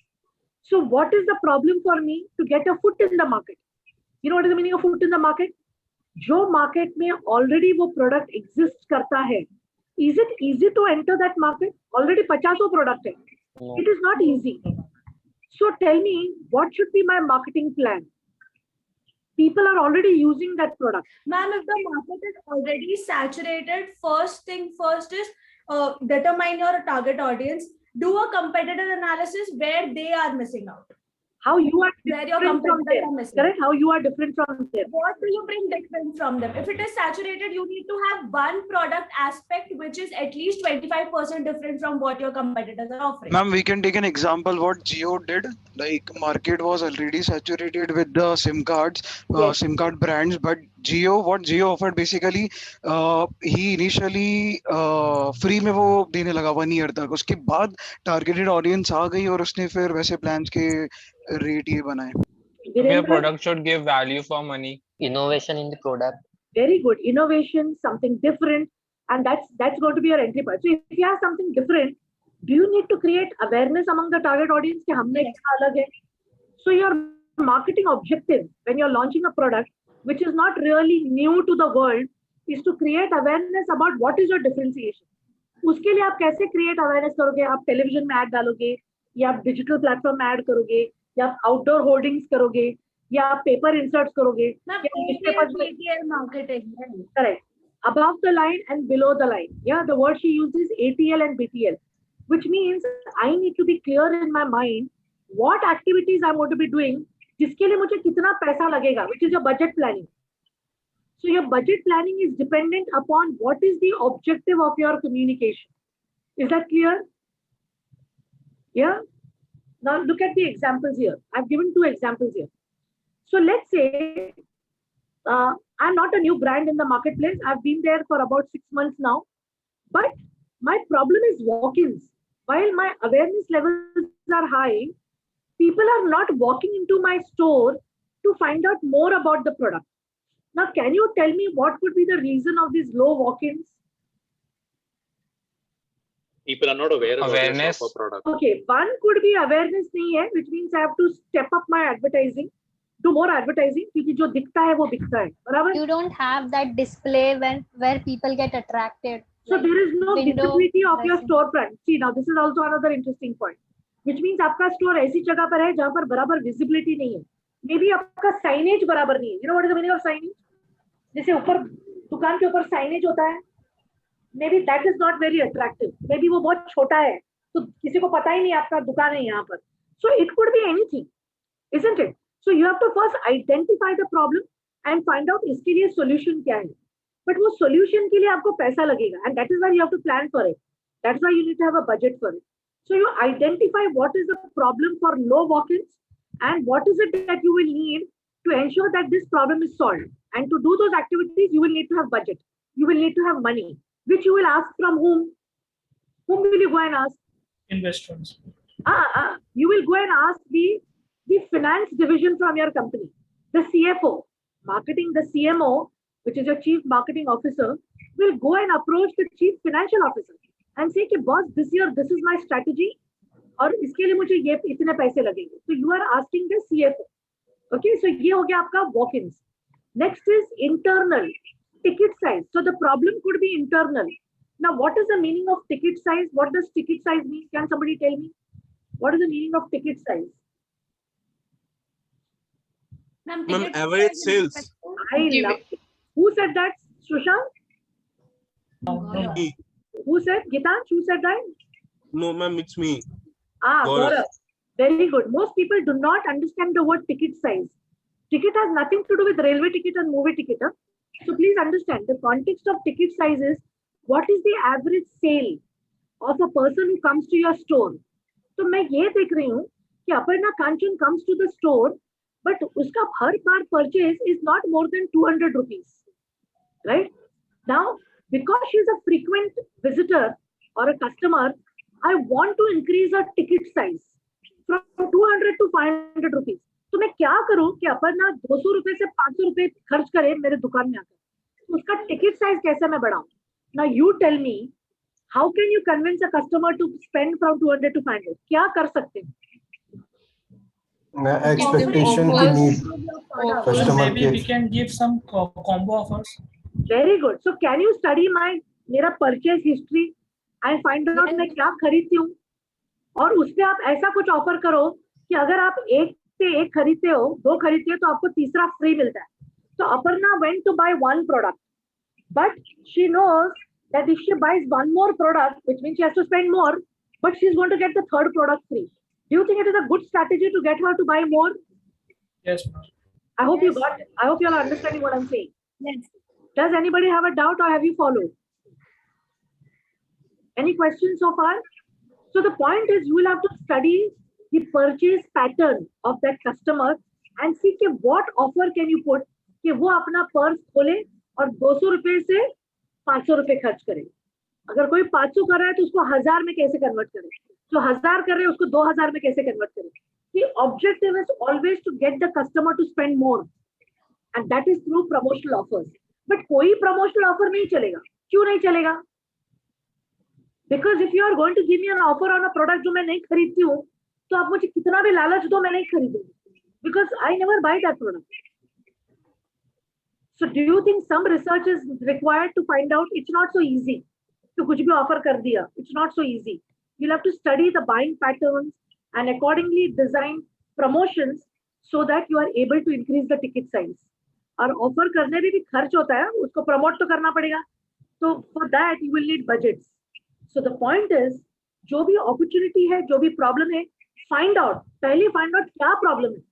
So what is the problem for me to get a foot in the market? You know what is the meaning of foot in the market? जो market में already वो product exists करता है. Is it easy to enter that market? Already 50 product है. It is not easy. So tell me, what should be my marketing plan? People are already using that product. Ma'am, if the market is already saturated, first thing first is determine your target audience, do a competitor analysis where they are missing out. how you are Where your different from competitors them. are missing. Correct? How you are different from them. What do you bring different from them? If it is saturated, you need to have one product aspect which is at least 25% different from what your competitors are offering. Ma'am, we can take an example what Jio did. Like market was already saturated with the SIM cards, Yes. SIM card brands, but what Jio offered basically, he initially free में वो देने लगा 1 year तक. उसके बाद targeted audience आ गई और उसने फिर वैसे plans के rate ये बनाए. Your product should give value for money. Innovation in the product. Very good. Innovation, something different, and that's going to be your entry point. So if you have something different, do you need to create awareness among the target audience कि हमने क्या अलग है? So your marketing objective when you're launching a product which is not really new to the world is to create awareness about what is your differentiation. उसके लिए आप कैसे create awareness करोगे? आप television में ad डालोगे, या आप digital platform में ad करोगे, या आप outdoor hoardings करोगे, या आप paper inserts करोगे, या newspapers में marketing. Correct. Above the line and below the line. Yeah, the word she uses ATL and BTL, which means I need to be clear in my mind what activities I'm going to be doing, जिसके लिए मुझे कितना पैसा लगेगा, which is your budget planning. So your budget planning is dependent upon what is the objective of your communication. Is that clear? Yeah. Now look at the examples here. I've given 2 examples here. So let's say I'm not a new brand in the marketplace. I've been there for about 6 months now, but my problem is walk-ins. While my awareness levels are high, people are not walking into my store to find out more about the product. Now, can you tell me what could be the reason of these low walk-ins? People are not aware of Awareness. a product. Okay, one could be awareness नहीं है, which means I have to step up my advertising, do more advertising, क्योंकि जो दिखता है वो बिकता है, बराबर? You don't have that display where people get attracted. So like there is no window visibility of your dressing. store brand. See, now this is also another interesting point, which means आपका store ऐसी जगह पर है जहाँ पर बराबर visibility नहीं है. Maybe आपका signage बराबर नहीं है. You know what is the meaning of signage? जैसे ऊपर दुकान के ऊपर signage होता है. Maybe that is not very attractive. Maybe वो बहुत छोटा है, तो किसी को पता ही नहीं आपका दुकान है यहाँ पर. So it could be anything, isn't it? So you have to first identify the problem and find out इसके लिए solution क्या है. But वो solution के लिए आपको पैसा लगेगा, and that is why you have to plan for it. That's why you need to have a budget for it. So you identify what is the problem for low walk-ins and what is it that you will need to ensure that this problem is solved. And to do those activities, you will need to have budget. You will need to have money, which you will ask from whom? Whom will you go and ask? Investors. You will go and ask the finance division from your company, the CFO, marketing, the CMO, which is your chief marketing officer, will go and approach the chief financial officer and say, boss, this year, this is my strategy, और इसके लिए मुझे ये इतने पैसे लगेंगे. So you are asking the CFO. Okay, so ये हो गया आपका walk-ins. Next is internal ticket size. So the problem could be internal. Now, what is the meaning of ticket size? What does ticket size mean? Can somebody tell me? What is the meaning of ticket size? Ma'am, average sales. I love it. Who said that? Sushant? Me. Who said? Gitansh, who said that? No, ma'am, it's me. Gaurav. Very good. Most people do not understand the word ticket size. Ticket has nothing to do with railway ticket and movie ticket. Huh? So please understand the context of ticket size is what is the average sale of a person who comes to your store. So मैं ये देख रही हूँ कि Aparna Kanchan comes to the store, but उसका हर बार purchase is not more than 200 rupees, right? Now, because she is a frequent visitor or a customer, I want to increase her ticket size from 200 to 500 rupees. तो मैं क्या करूँ कि अपर्णा 200 रुपए से 500 रुपए खर्च करे मेरे दुकान में आकर, उसका टिकट साइज कैसे मैं बढ़ाऊँ? Now you tell me, how can you convince a customer to spend from 200 to 500? क्या कर सकते हैं? Expectation की need customer maybe के. we can give some combo offers. Very good. So can you study मेरा purchase history and find out मैं क्या खरीदती हूँ, और उसपे आप ऐसा कुछ ऑफर करो कि अगर आप एक से एक खरीदते हो, 2 खरीदते हो तो आपको तीसरा फ्री मिलता है. So Aparna went to buy 1 product, but she knows that if she buys 1 more product, which means she has to spend more, but she's going to get the 3rd product free. Do you think it is a good strategy to get her to buy more? Yes, ma'am. I hope you got it. I hope you are understanding what I'm saying. Yes. Does anybody have a doubt or have you followed? Any questions so far? So the point is, you will have to study the purchase pattern of that customer and see कि what offer can you put कि वो अपना purse खोले और 200 रुपए से 500 रुपए खर्च करे. अगर कोई 500 कर रहा है तो उसको 1000 में कैसे कन्वर्ट करे, जो 1000 कर रहे हैं उसको 2000 में कैसे कन्वर्ट करे. The objective is always to get the customer to spend more, and that is through promotional offers. But कोई promotional offer नहीं चलेगा. क्यों नहीं चलेगा? Because if you are going to give me an offer on a product जो मैं नहीं खरीदती हूँ, तो आप मुझे कितना भी लालच दो, मैं नहीं खरीदूंगी. Because I never buy that product. So do you think some research is required to find out? It's not so easy. तो कुछ भी offer कर दिया. It's not so easy. You'll have to study the buying patterns and accordingly design promotions so that you are able to increase the ticket size. और offer करने में भी खर्च होता है, उसको promote तो करना पड़ेगा. So for that you will need budgets. So the point is, जो भी opportunity है, जो भी problem है, find out. पहले find out क्या problem है,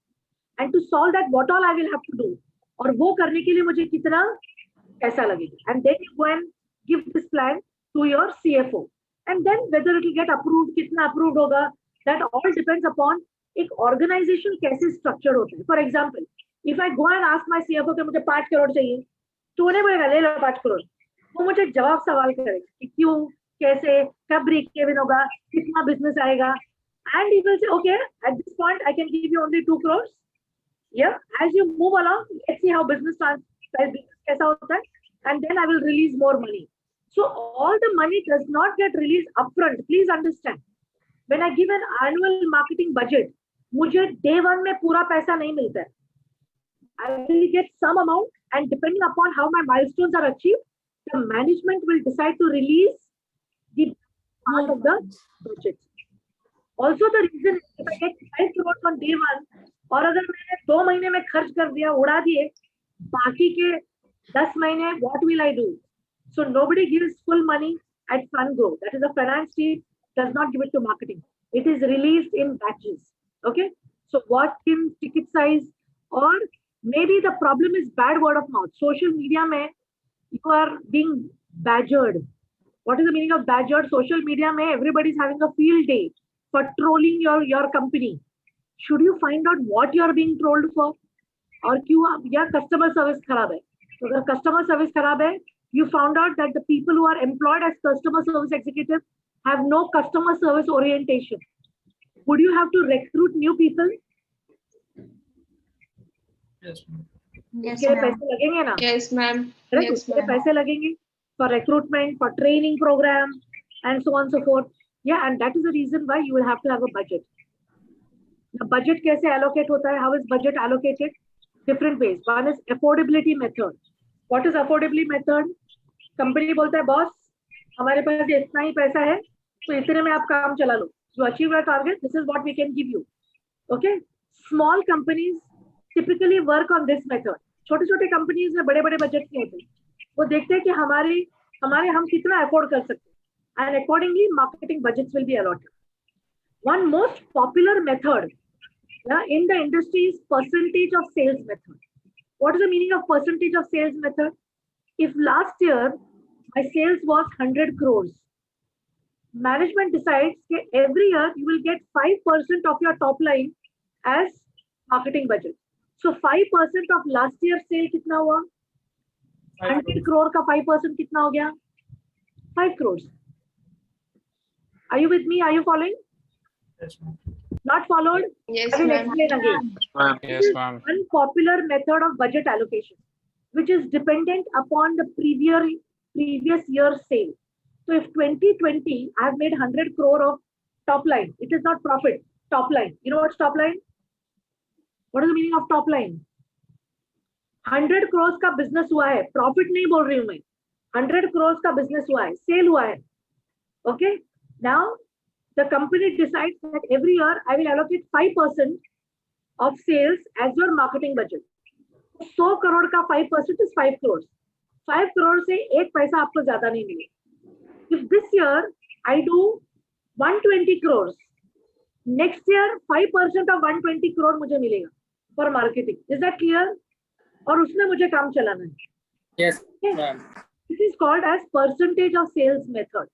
and to solve that what all I will have to do. और वो करने के लिए मुझे कितना पैसा लगेगा. And then you go and give this plan to your CFO. And then whether it will get approved, कितना approved होगा, that all depends upon एक organization कैसे structure होता है. For example, if I go and ask my CFO कि मुझे 5 करोड़ चाहिए, तो उन्हें बोलेगा ले लो 5 करोड़. वो मुझे जवाब सवाल करेगा कि क्यों, कैसे, कब ब्रेक इवन होगा, कितना business आएगा. And he will say, okay, at this point I can give you only 2 crores. Yeah, as you move along, let's see how business कैसा होता है, and then I will release more money. So all the money does not get released upfront. Please understand. When I give an annual marketing budget, मुझे day one में पूरा पैसा नहीं मिलता है. I will get some amount, and depending upon how my milestones are achieved, the management will decide to release the part of the budget. Also, the reason if I get 5 crores on day one, और अगर मैंने 2 महीने में खर्च कर दिया, उड़ा दिए, बाकी के 10 महीने, what will I do? So nobody gives full money at fund go. That is, the finance team does not give it to marketing. It is released in batches. Okay. So what in ticket size, or maybe the problem is bad word of mouth. Social media mein you are being badgered. What is the meaning of badgered? Social media mein everybody is having a field day for trolling your company. Should you find out what you are being trolled for? और क्यों, या customer service खराब है. तो अगर customer service खराब है, you found out that the people who are employed as customer service executives have no customer service orientation. Would you have to recruit new people? Yes, ma'am. Yes, उसके लिए ma'am. पैसे लगेंगे ना? Yes, ma'am. Correct? Yes, उसके लिए ma'am. पैसे लगेंगे for recruitment, for training program, and so on and so forth. Yeah, and that is the reason why you will have to have a budget. The budget कैसे allocate होता है? How is budget allocated? Different ways. One is affordability method. What is affordability method? Company बोलता है boss, हमारे पास इतना ही पैसा है, तो इतने में आप काम चला लो. To achieve your target, this is what we can give you. Okay? Small companies typically work on this method. छोटे-छोटे companies में बड़े-बड़े budget नहीं होते. वो देखते हैं कि हमारे हम कितना afford कर सकते हैं. And accordingly, marketing budgets will be allotted. One most popular method in the industry is percentage of sales method. What is the meaning of percentage of sales method? If last year my sales was 100 crores, management decides that every year you will get 5% of your top line as marketing budget. So 5% of last year's sale कितना हुआ? 100 crore का 5% कितना हो गया? 5 crores. Are you with me? Are you following? Yes, ma'am. Not followed? Yes, I will ma'am. explain again. Yes, ma'am. One popular method of budget allocation, which is dependent upon the previous year's sale. So if 2020, I have made 100 crore of top line, it is not profit, top line. You know what's top line? What is the meaning of top line? 100 crores का business हुआ है, profit नहीं बोल रही हूँ मैं. 100 crores का business हुआ है, sale हुआ है. Okay? Now, the company decides that every year I will allocate 5% of sales as your marketing budget. 100 crore का 5% is 5 crores. 5 crore से एक पैसा आपको ज्यादा नहीं मिलेगा. If this year I do 120 crores, next year 5% of 120 crore मुझे मिलेगा for marketing. Is that clear? और उसमें मुझे काम चलाना है. Yes, ma'am. This is called as percentage of sales method.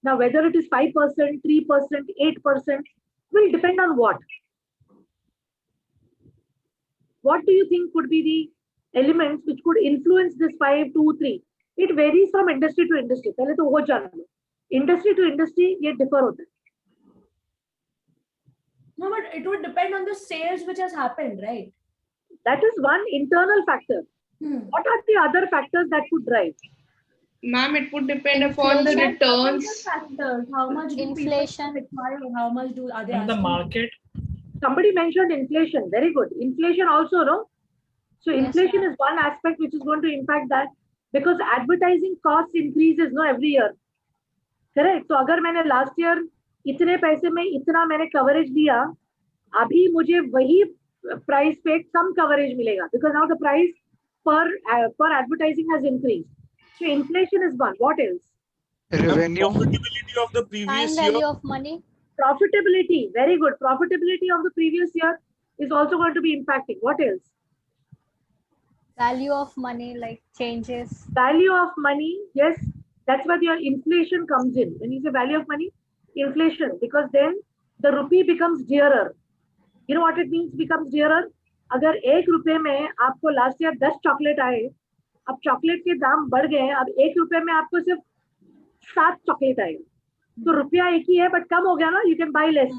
Now, whether it is 5%, 3%, 8% will depend on what? What do you think could be the elements which could influence this 5, 2, 3? It varies from industry to industry. पहले तो वो जान लो. Industry to industry ये differ होता है. No, but it would depend on the sales which has happened, right? That is one internal factor. What are the other factors that could drive? Ma'am, it would depend upon the returns. Factors. How much do Inflation require? How much do are they And the asking? market. Somebody mentioned inflation. Very good. Inflation also, no? So inflation is one aspect which is going to impact that because advertising costs increases no every year. Correct. So अगर मैंने last year इतने पैसे में इतना मैंने coverage दिया, अभी मुझे वही price पे कम coverage मिलेगा because now the price per advertising has increased. So inflation is one. What else? Revenue. Profitability of the previous time value year. of money. Profitability. Very good. Profitability of the previous year is also going to be impacting. What else? Value of money, like changes. Value of money. Yes, that's where your inflation comes in. When you say value of money, inflation, because then the rupee becomes dearer. You know what it means becomes dearer? अगर 1 रुपए में आपको last year 10 chocolate आए, अब chocolate के दाम बढ़ गए हैं, अब 1 रुपए में आपको सिर्फ 7 चॉकलेट आएगा. तो रुपया एक ही है बट कम हो गया ना, you can buy less.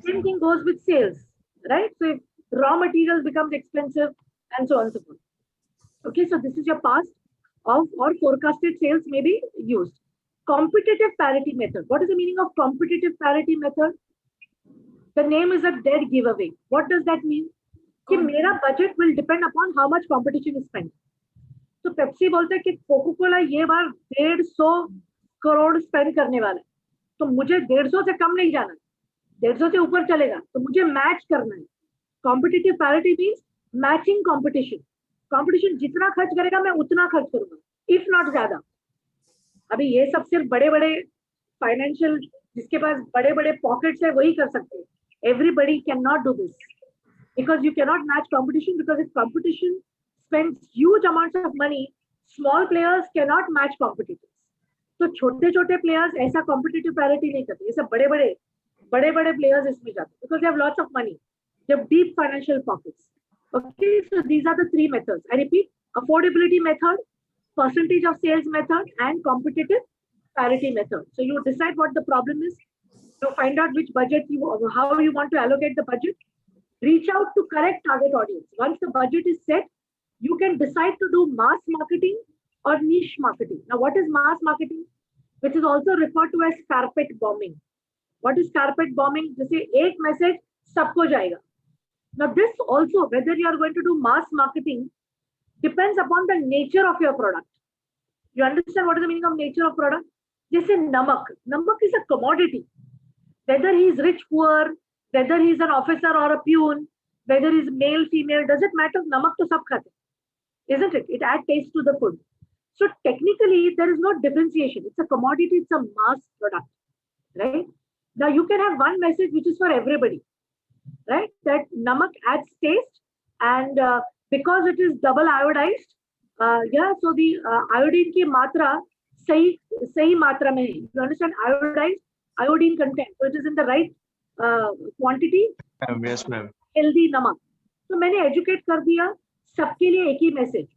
Same thing goes with sales, right? So if raw materials becomes expensive and so on and so forth. Okay, so this is your past of or forecasted sales may be used. Competitive parity method. What is the meaning of competitive parity method? The name is a dead giveaway. What does that mean? कि मेरा budget will depend upon how much competition is spent. तो Pepsi बोलते हैं कि cocoa Cola ये बार 150 crore spend करने वाला है, तो मुझे 150 से कम नहीं जाना है, 150 से ऊपर चलेगा, तो मुझे मैच करना है. Competitive parity means matching competition. Competition जितना खर्च करेगा मैं उतना खर्च करूंगा, इफ नॉट ज्यादा. अभी ये सब सिर्फ बड़े बड़े फाइनेंशियल जिसके पास बड़े बड़े पॉकेट्स है वही कर सकते हैं. Everybody can not do this because you cannot match competition, because if competition spends huge amounts of money, small players cannot match competitors. तो छोटे छोटे players ऐसा competitive parity नहीं करते. ये सब बड़े बड़े players इसमें जाते हैं because they have lots of money, they have deep financial pockets. Okay, so these are the 3 methods. I repeat: affordability method, percentage of sales method, and competitive parity method. So you decide what the problem is. You find out which budget how you want to allocate the budget. Reach out to correct target audience. Once the budget is set, you can decide to do mass marketing or niche marketing. Now, what is mass marketing? Which is also referred to as carpet bombing. What is carpet bombing? जैसे एक message सबको जाएगा. Now, this also, whether you are going to do mass marketing, depends upon the nature of your product. You understand what is the meaning of nature of product? जैसे नमक. नमक is a commodity. Whether he is rich, poor, whether he is an officer or a peon, whether he is male, female, does it matter? Namak to sab khate, isn't it? It adds taste to the food. So technically, there is no differentiation. It's a commodity, it's a mass product, right? Now you can have one message which is for everybody, right? That namak adds taste, and because it is double iodized, yeah, so the iodine ki matra sahi matra mein hai. You understand? Iodized, iodine content, so it is in the right quantity. Yes, ma'am. Healthy नमक. तो मैंने educate कर दिया सबके लिए एक ही message.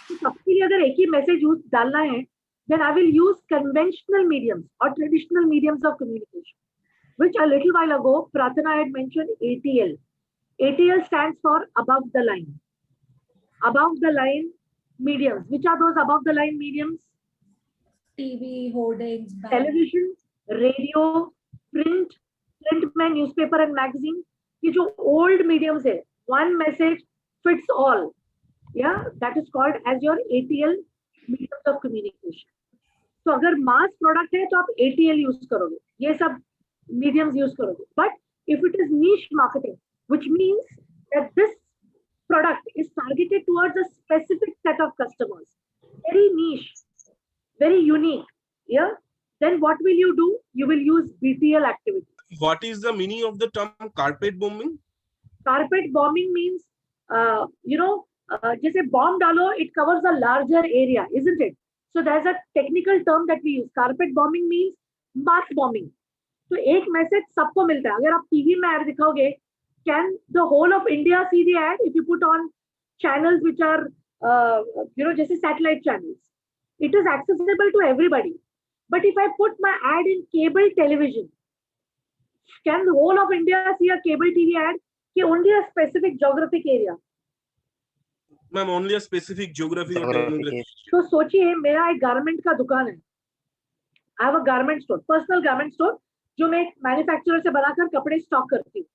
तो सबके लिए अगर एक ही message यूज डालना है, then I will use conventional mediums or traditional mediums of communication, which a little while ago Prathana had mentioned ATL. ATL stands for above the line. Above the line mediums. Which are those above the line mediums? TV, hoardings, television, radio, print में newspaper and magazine. ये जो old mediums है, one message fits all, या that is called as your ATL mediums of communication. तो अगर मास product है तो आप ATL यूज करोगे, ये सब मीडियम्स यूज करोगे. But if it is niche marketing, which means that this product is targeted towards a specific set of customers, very niche, very unique, yeah, then what will you do? You will use BTL activity. What is the meaning of the term carpet bombing? Carpet bombing means, जैसे bomb डालो, it covers a larger area, isn't it? So there's a technical term that we use. Carpet bombing means mass bombing. तो एक message सबको मिलता है. अगर आप TV में ऐड दिखाओगे, can the whole of India see the ad if you put on channels which are, जैसे satellite channels? It is accessible to everybody. But if I put my ad in cable television, can the whole of India see a cable TV ad? कि only a specific geographic area? Ma'am, only a specific geography or demography. तो सोचिए, मेरा एक garment का दुकान है. I have a garment store, personal garment store, जो मैं एक मैन्युफैक्चरर से बनाकर कपड़े स्टॉक करती हूँ.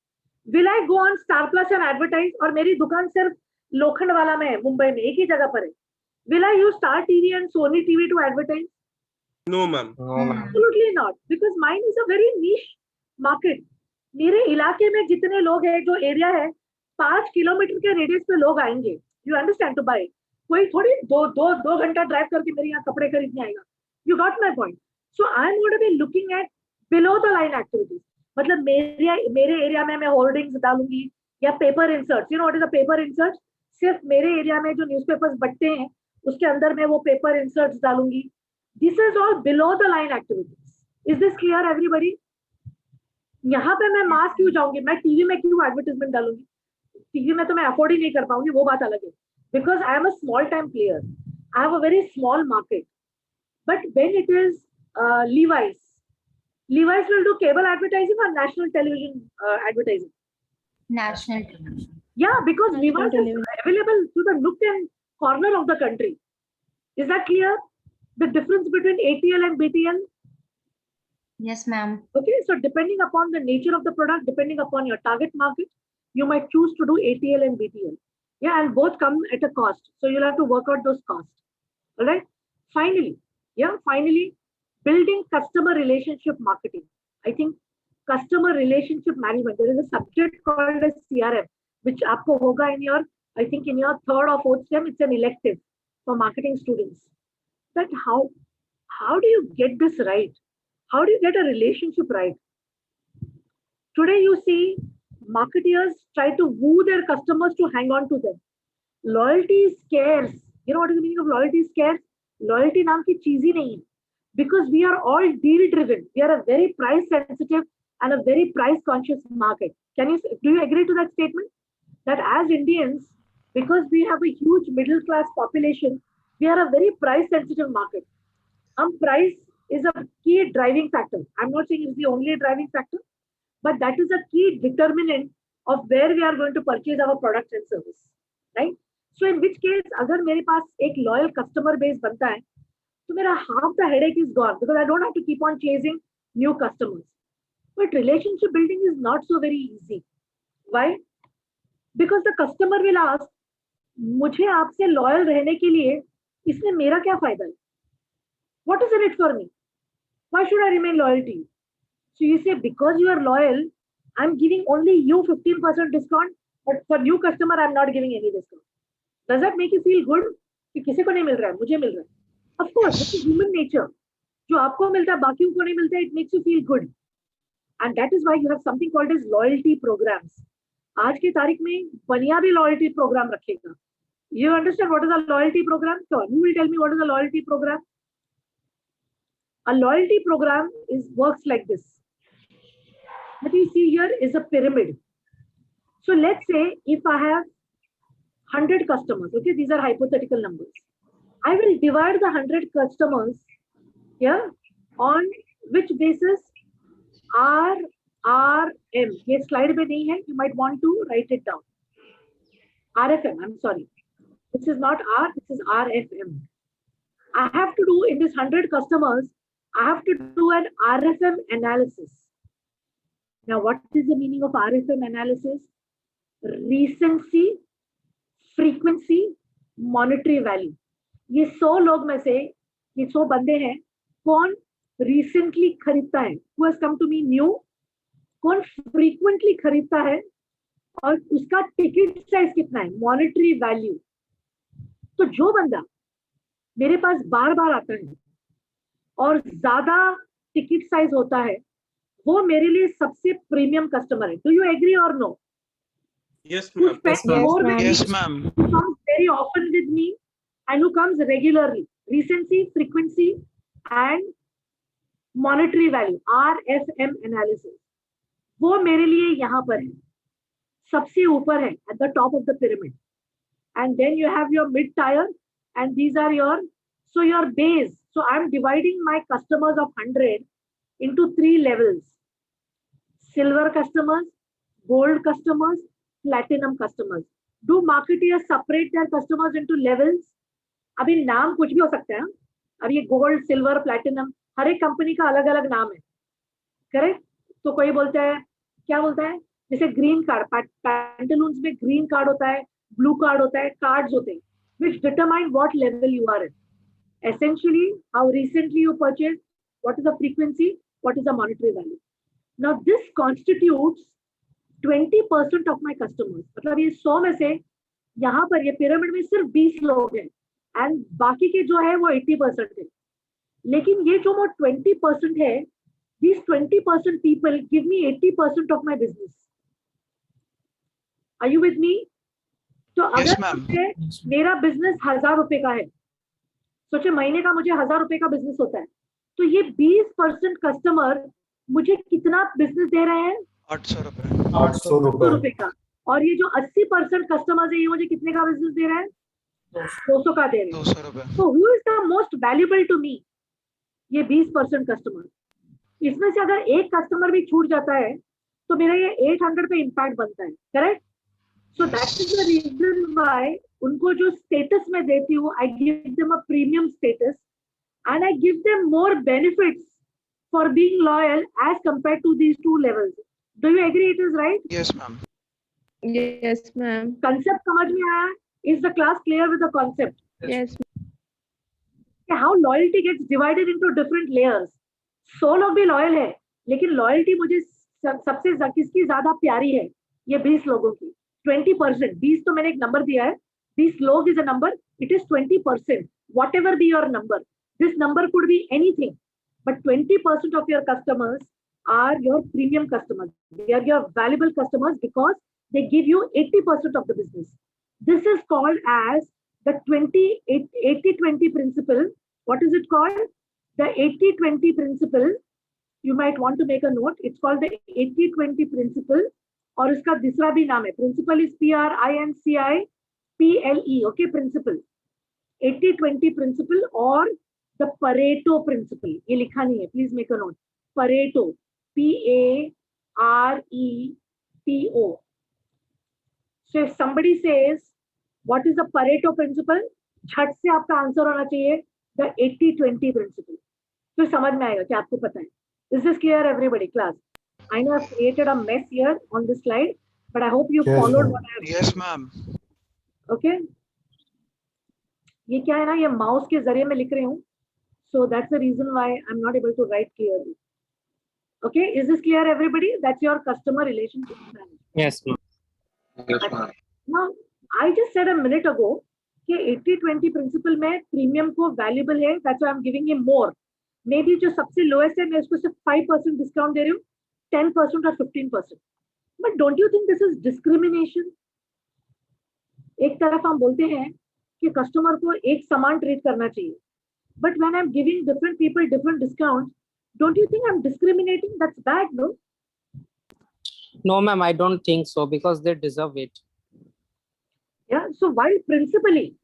Will I go on Star Plus and advertise? और मेरी दुकान सिर्फ लोखंडवाला में है, मुंबई में, एक ही जगह पर है. Will I use Star TV and Sony TV to advertise? No, ma'am. Absolutely not, because mine is a very niche market. मेरे इलाके में जितने लोग हैं, जो एरिया है, 5 किलोमीटर के रेडियस पे लोग आएंगे. You understand, to buy. कोई थोड़ी दो घंटा ड्राइव करके मेरे यहाँ कपड़े खरीदने आएगा. You got my point. So I'm going to be looking at below the line activities. मतलब मेरे एरिया में मैं होर्डिंग्स डालूंगी या paper inserts. You know what is a paper insert? सिर्फ मेरे एरिया में जो न्यूज़पेपर्स बटते हैं, उसके अंदर मैं वो पेपर इंसर्ट्स डालूंगी. This is all below the line activities. Is this clear, everybody? यहाँ पे मैं मास क्यों जाऊंगी? मैं टीवी में क्यों एडवर्टाइजमेंट डालूंगी? टीवी में तो मैं अफोर्ड ही नहीं कर पाऊंगी, वो बात अलग है. Because I am a small time player, I have a very small market. But when it is Levi's will do cable advertising or national television advertising? National television. Yeah, because Levi's is available to the nook and corner of the country. Is that clear? The difference between ATL and BTL? Yes, ma'am. Okay, so depending upon the nature of the product, depending upon your target market, you might choose to do ATL and BTL. Yeah, and both come at a cost. So you'll have to work out those costs. All right. Finally, building customer relationship marketing. I think customer relationship management, there is a subject called as CRM, which aapko hoga in your, I think in your 3rd or 4th sem, it's an elective for marketing students. That how do you get this right? How do you get a relationship right? Today you see marketers try to woo their customers to hang on to them. Loyalty is scarce. You know what is the meaning of loyalty is scarce? Loyalty naam ki cheez hi nahi hai. Because we are all deal driven. We are a very price sensitive and a very price conscious market. Do you agree to that statement? That as Indians, because we have a huge middle class population, we are a very price sensitive market. Price is a key driving factor. I'm not saying it's the only driving factor, but that is a key determinant of where we are going to purchase our product and service, right? So in which case, agar mere paas ek loyal customer base banta hai, so mera half the headache is gone because I don't have to keep on chasing new customers. But relationship building is not so very easy. Why? Because the customer will ask, मुझे आपसे loyal रहने के लिए इसमें मेरा क्या फायदा है? What is in it for me? Why should I remain loyal to you? So you say, because you are loyal, I'm giving only you 15% discount, but for new customer, I'm not giving any discount. Does that make you feel good? कि किसी को नहीं मिल रहा है, मुझे मिल रहा है. Of course, it's human nature. जो आपको मिलता है, बाकियों को नहीं मिलता है, it makes you feel good. And that is why you have something called as loyalty programs. आज की तारीख में बनिया भी loyalty program रखेगा. You understand what is a loyalty program? So you will tell me what is a loyalty program? A loyalty program works like this. What you see here is a pyramid. So let's say if I have 100 customers, okay, these are hypothetical numbers. I will divide the 100 customers here on which basis RRM. This slide mein nahi hai, you might want to write it down. RFM, I'm sorry. This is not R, this is RFM. I have to do in this 100 customers, I have to do an RFM analysis. Now, what is the meaning of RFM analysis? Recency, frequency, monetary value. ये 100 लोग में से ये 100 बंदे हैं, कौन recently खरीदता है? Who has come to me new? कौन frequently खरीदता है? और उसका ticket size कितना है? Monetary value. तो जो बंदा मेरे पास बार-बार आता है और ज्यादा टिकट साइज होता है, वो मेरे लिए सबसे प्रीमियम कस्टमर है. डू यू एग्री और no? Yes, Who ma'am. spends more with me, Yes, ma'am. who comes very often with me, and who comes regularly. Recency, frequency, and monetary value, RFM analysis. वो मेरे लिए यहाँ पर है, सबसे ऊपर है, at the top of the pyramid. And then you have your mid tier, and these are your, so your base. So I'm dividing my customers of 100 into 3 levels: silver customers, gold customers, platinum customers. Do marketers separate their customers into levels? अभी नाम कुछ भी हो सकता है. अब ये gold, silver, platinum, हर एक कंपनी का अलग अलग नाम है, करेक्ट? तो कोई बोलता है, क्या बोलता है, जैसे ग्रीन कार्ड, पैंटालून्स में ग्रीन कार्ड होता है, ब्लू कार्ड होता है, कार्ड्स होते हैं, which determine what level you are in. Essentially, how recently you purchased, what is the frequency, what is the monetary value. Now this constitutes 20% of my customers. मतलब ये 100 में से यहाँ पर ये पिरामिड में सिर्फ 20 लोग हैं, एंड बाकी के जो है वो 80% है. लेकिन ये जो वो 20% है, these 20% people give me 80% of my business. Are you with me? तो Yes, अगर ma'am. मुझे मेरा बिजनेस 1000 रुपए का है, सोचे महीने का मुझे 1000 रुपए का बिजनेस होता है, तो ये 20% कस्टमर मुझे कितना बिजनेस दे रहे हैं? 800 रुपए. 800 रुपए. रुपए का. और ये जो 80% कस्टमर्स है, ये मुझे कितने का बिजनेस दे रहे हैं? 200 का दे रहे हैं. 200 रुपए. So who is the most valuable to me? ये 20% कस्टमर. इसमें से अगर एक कस्टमर भी छूट जाता है तो मेरा ये 800 पे इम्पैक्ट बनता है, correct? So that is the reason why उनको जो स्टेटस में देती हूँ, I give them a premium status and I give them more benefits for being loyal as compare to these two levels. Do you agree it is right? Yes, ma'am. Yes, ma'am. Concept समझ में आया? Is the class clear with the concept? Yes. How loyalty gets divided into different layers. 100 लोग भी loyal है, लेकिन loyalty मुझे सबसे किसकी ज्यादा प्यारी है? ये 20 लोगों की. 20%. 20 तो मैंने एक नंबर दिया है. 20 लोग is a number. It is 20%. What ever be your number, this number could be anything, but 20% of your customers are your premium customers. They are your valuable customers because they give you 80% of the business. This is called as the 80-20 principle. What is it called? The 80-20 principle. You might want to make a note. It's called the 80-20 principle. और इसका दूसरा भी नाम है. Principle is PRINCIPLE. Okay, principle. 80-20 principle or the Pareto principle. ये लिखा नहीं है. Please make a note. Pareto. PARETO. So if somebody says, what is the Pareto principle? झट से आपका आंसर होना चाहिए the 80-20 principle. फिर समझ में आएगा कि आपको पता है. Is this clear, everybody? Class. I know I've created a mess here on this slide, but I hope you Yes, followed ma'am. what I have. Yes, ma'am. Okay. ये क्या है ना, ये माउस के जरिए मैं लिख रही हूँ. So that's the reason why I'm not able to write clearly. Okay, is this clear, everybody? That's your customer relationship management. Yes, ma'am. Yes, ma'am. Now, I just said a minute ago कि 80-20 principle में premium को valuable है. That's why I'm giving him more. Maybe जो सबसे lowest है, मैं उसको सिर्फ 5% discount दे रही हूँ, 10% or 15%. But don't you think this is discrimination? एक तरफ हम बोलते हैं कि कस्टमर को एक समान ट्रीट करना चाहिए, but when I'm giving different people different discounts, don't you think I'm discriminating? That's bad, no? No, ma'am, I don't think so because they deserve it. Yeah. So while principally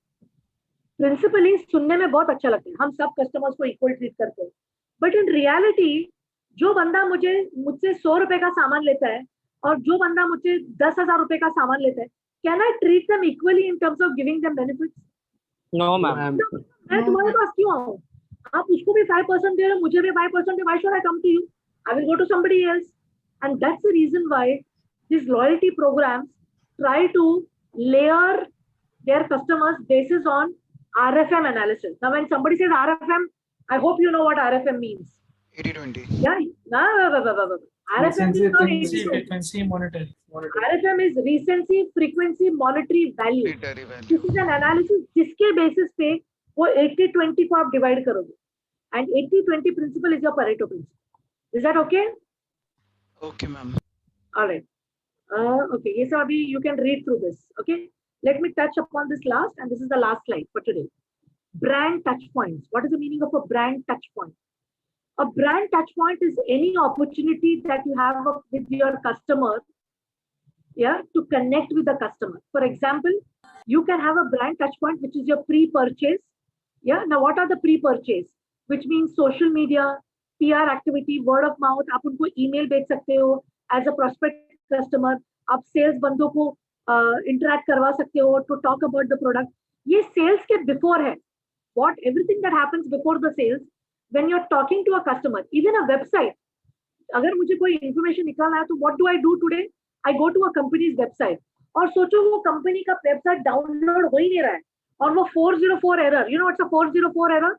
सुनने में बहुत अच्छा लगता है, हम सब कस्टमर्स को equal treat करते हैं, बट इन रियलिटी जो बंदा मुझसे 100 रुपए का सामान लेता है और जो बंदा मुझसे 10,000 रुपए का सामान लेता है, can I treat them equally in terms of giving them benefits? No, ma'am. मैं तुम्हारे पास क्यों आऊं? आप उसको भी 5% दे रहे हो, मुझे भी 5% दे. Why should I come to you? I will go to somebody else. And that's the reason why these loyalty programs try to layer their customers basis on RFM analysis. Now, when somebody says RFM, I hope you know what RFM means. 80-20. Yeah. RFM is not 80-20. Frequency, monetary. RFM is recency, frequency, monetary value. This is an analysis जिसके basis पे वो 80-20 को आप divide करोगे. And 80-20 principle is your Pareto principle. Is that okay? Okay, ma'am. All right. Okay. Yes, Abhi, you can read through this. Okay. Let me touch upon this last, and this is the last slide for today. Brand touch points. What is the meaning of a brand touch point? A brand touch point is any opportunity that you have with your customer, yeah, to connect with the customer. For example, you can have a brand touch point, which is your pre-purchase. Yeah. Now, what are the pre-purchase? Which means social media, PR activity, word of mouth. आप उनको email भेज सकते हो as a prospect customer. आप sales बंदों को interact करवा सकते हो to talk about the product. ये sales के before है. What everything that happens before the sales, when you're talking to a customer, even a website. अगर मुझे कोई information निकालना है तो what do I do today? I go to a company's website. और सोचो वो company का website download हो ही नहीं रहा है और वो 404 error. You know what's a 404 error?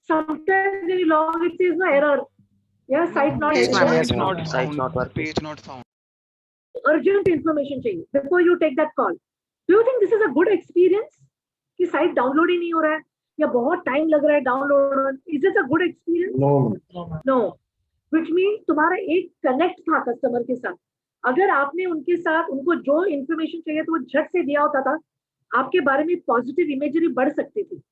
Sometimes when you log it says no error. Yeah, site not found. Page not found. Urgent information चाहिए before you take that call. Do you think this is a good experience? कि site download ही नहीं हो रहा है या बहुत time लग रहा है download? Is this a good experience? No. Which means तुम्हारा एक connect था customer के साथ. अगर आपने उनके साथ उनको जो information चाहिए तो वो झट से दिया होता था, आपके बारे में positive imagery बढ़ सकती थी.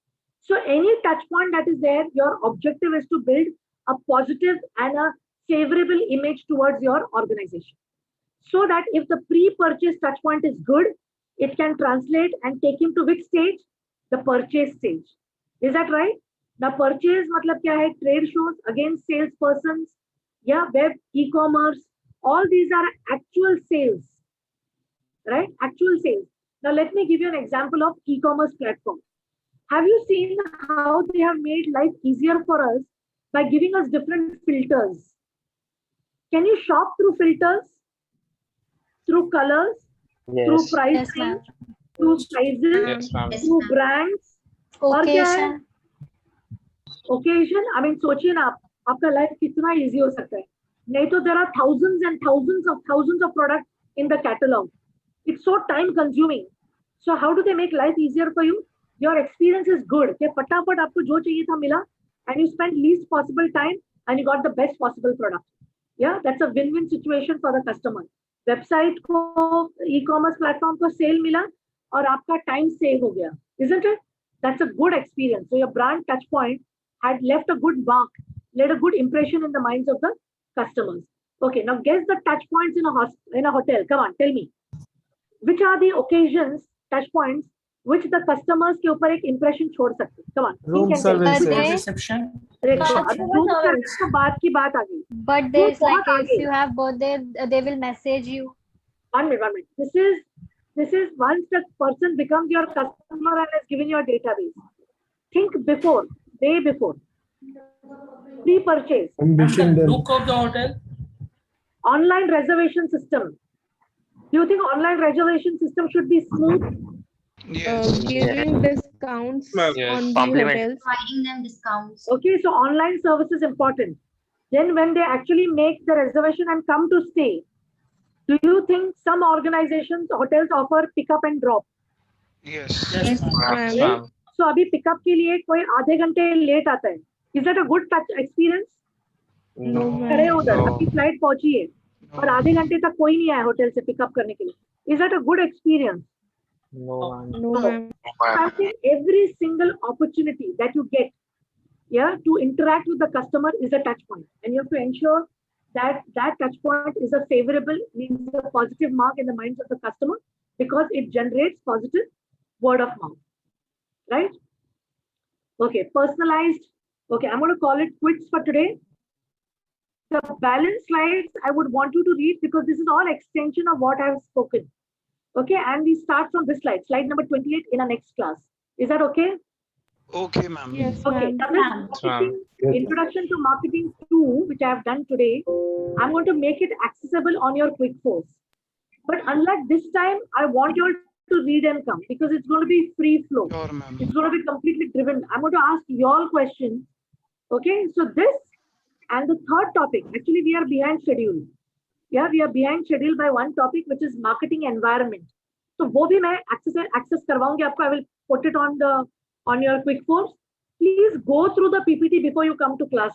So any touch point that is there, your objective is to build a positive and a favorable image towards your organization. So that if the pre-purchase touch point is good, it can translate and take him to which stage? The purchase stage. Is that right? Now purchase matlab kya hai? Trade shows, again salespersons, yeah, web, e-commerce, all these are actual sales, right? Actual sales. Now let me give you an example of e-commerce platform. Have you seen how they have made life easier for us by giving us different filters? Can you shop through filters? Through colors? Yes. Through pricing? Through sizes? Through brands? और क्या है? Occasion? I mean, सोचिए ना आपका life कितना easy हो सकता है. नहीं तो there are thousands and thousands of products in the catalog. It's so time consuming. So how do they make life easier for you? Your experience is good. कि फटाफट आपको जो चाहिए था मिला, and you spent least possible time and you got the best possible product. Yeah, that's a win-win situation for the customer. Website को e-commerce platform को sale मिला और आपका time save हो गया, isn't it? That's a good experience. So your brand touch point had left a good mark, led a good impression in the minds of the customers. Okay, now guess the touch points in a hotel. Come on, tell me. Which are the occasions, touch points, which the customers के ऊपर एक impression छोड़ सकते? Come on. Room service, reception. Room service तो बात की बात आ गई. Birthdays, like if you have birthday, they will message you. One minute. This is once the person becomes your customer and has given you a database. Think before, day before. Pre-purchase. Look of the hotel. Online reservation system. Do you think online reservation system should be smooth? Yes. Giving discounts on the hotels. Providing them discounts. Okay, so online service is important. Then when they actually make the reservation and come to stay, do you think some organizations, hotels offer pick up and drop? Yes. Yes, ma'am. Yes. So अभी pick up के लिए कोई आधे घंटे late आता है. Is that a good touch experience? No. खड़े उधर आपकी फ्लाइट पहुंची है और आधे घंटे तक कोई नहीं आया होटल से पिकअप करने के लिए. Is that a good experience? No, No, ma'am. I think every single opportunity that you get, yeah, to interact with the customer is a touch point, and you have to ensure that that touch point is a favorable, means a positive mark in the minds of the customer, because it generates positive word of mouth, right? Okay, personalized. Okay, I'm going to call it quits for today. The balance slides I would want you to read because this is all extension of what I have spoken. Okay, and we start from this slide number 28 in our next class. Is that okay? Okay, ma'am. Yes, Okay, ma'am. Introduction to Marketing 2, which I have done today, I'm going to make it accessible on your QuickForce. But unlike this time, I want you all to read and come because it's going to be free flow. Sure, ma'am. It's going to be completely driven. I'm going to ask you all questions. Okay, so this and the third topic, actually we are behind schedule. Yeah, we are behind schedule by one topic, which is marketing environment. So वो भी मैं access करवाऊंगी आपको. I will put it on your QuickForce. Please go through the PPT before you come to class.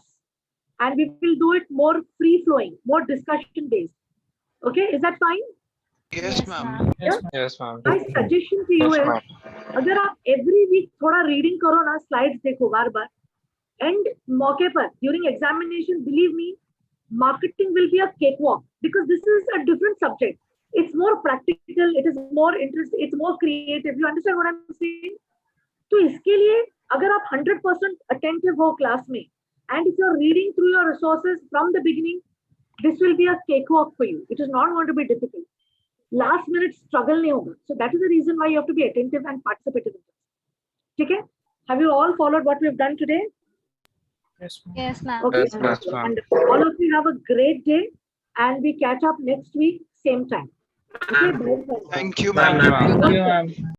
and we will do it more free flowing, more discussion based. Okay, is that fine? Yes, ma'am. Yes, ma'am. My suggestion to you Yes, is, ma'am. अगर आप every week थोड़ा reading करो ना, slides देखो बार-बार, and मौके पर during examination, believe me, marketing will be a cakewalk because this is a different subject. It's more practical, it is more interesting, it's more creative. You understand what I'm saying? तो इसके लिए अगर आप 100% attentive हो class में, and if you're reading through your resources from the beginning, this will be a cakewalk for you. It is not going to be difficult. Last minute struggle नहीं होगा. So that is the reason why you have to be attentive and participative. Okay? Have you all followed what we have done today? Yes, ma'am. Yes, ma'am. Okay. Yes, ma'am. And all of you have a great day, and we catch up next week, same time. Okay? Bye. Thank you, Thank ma'am. you, ma'am.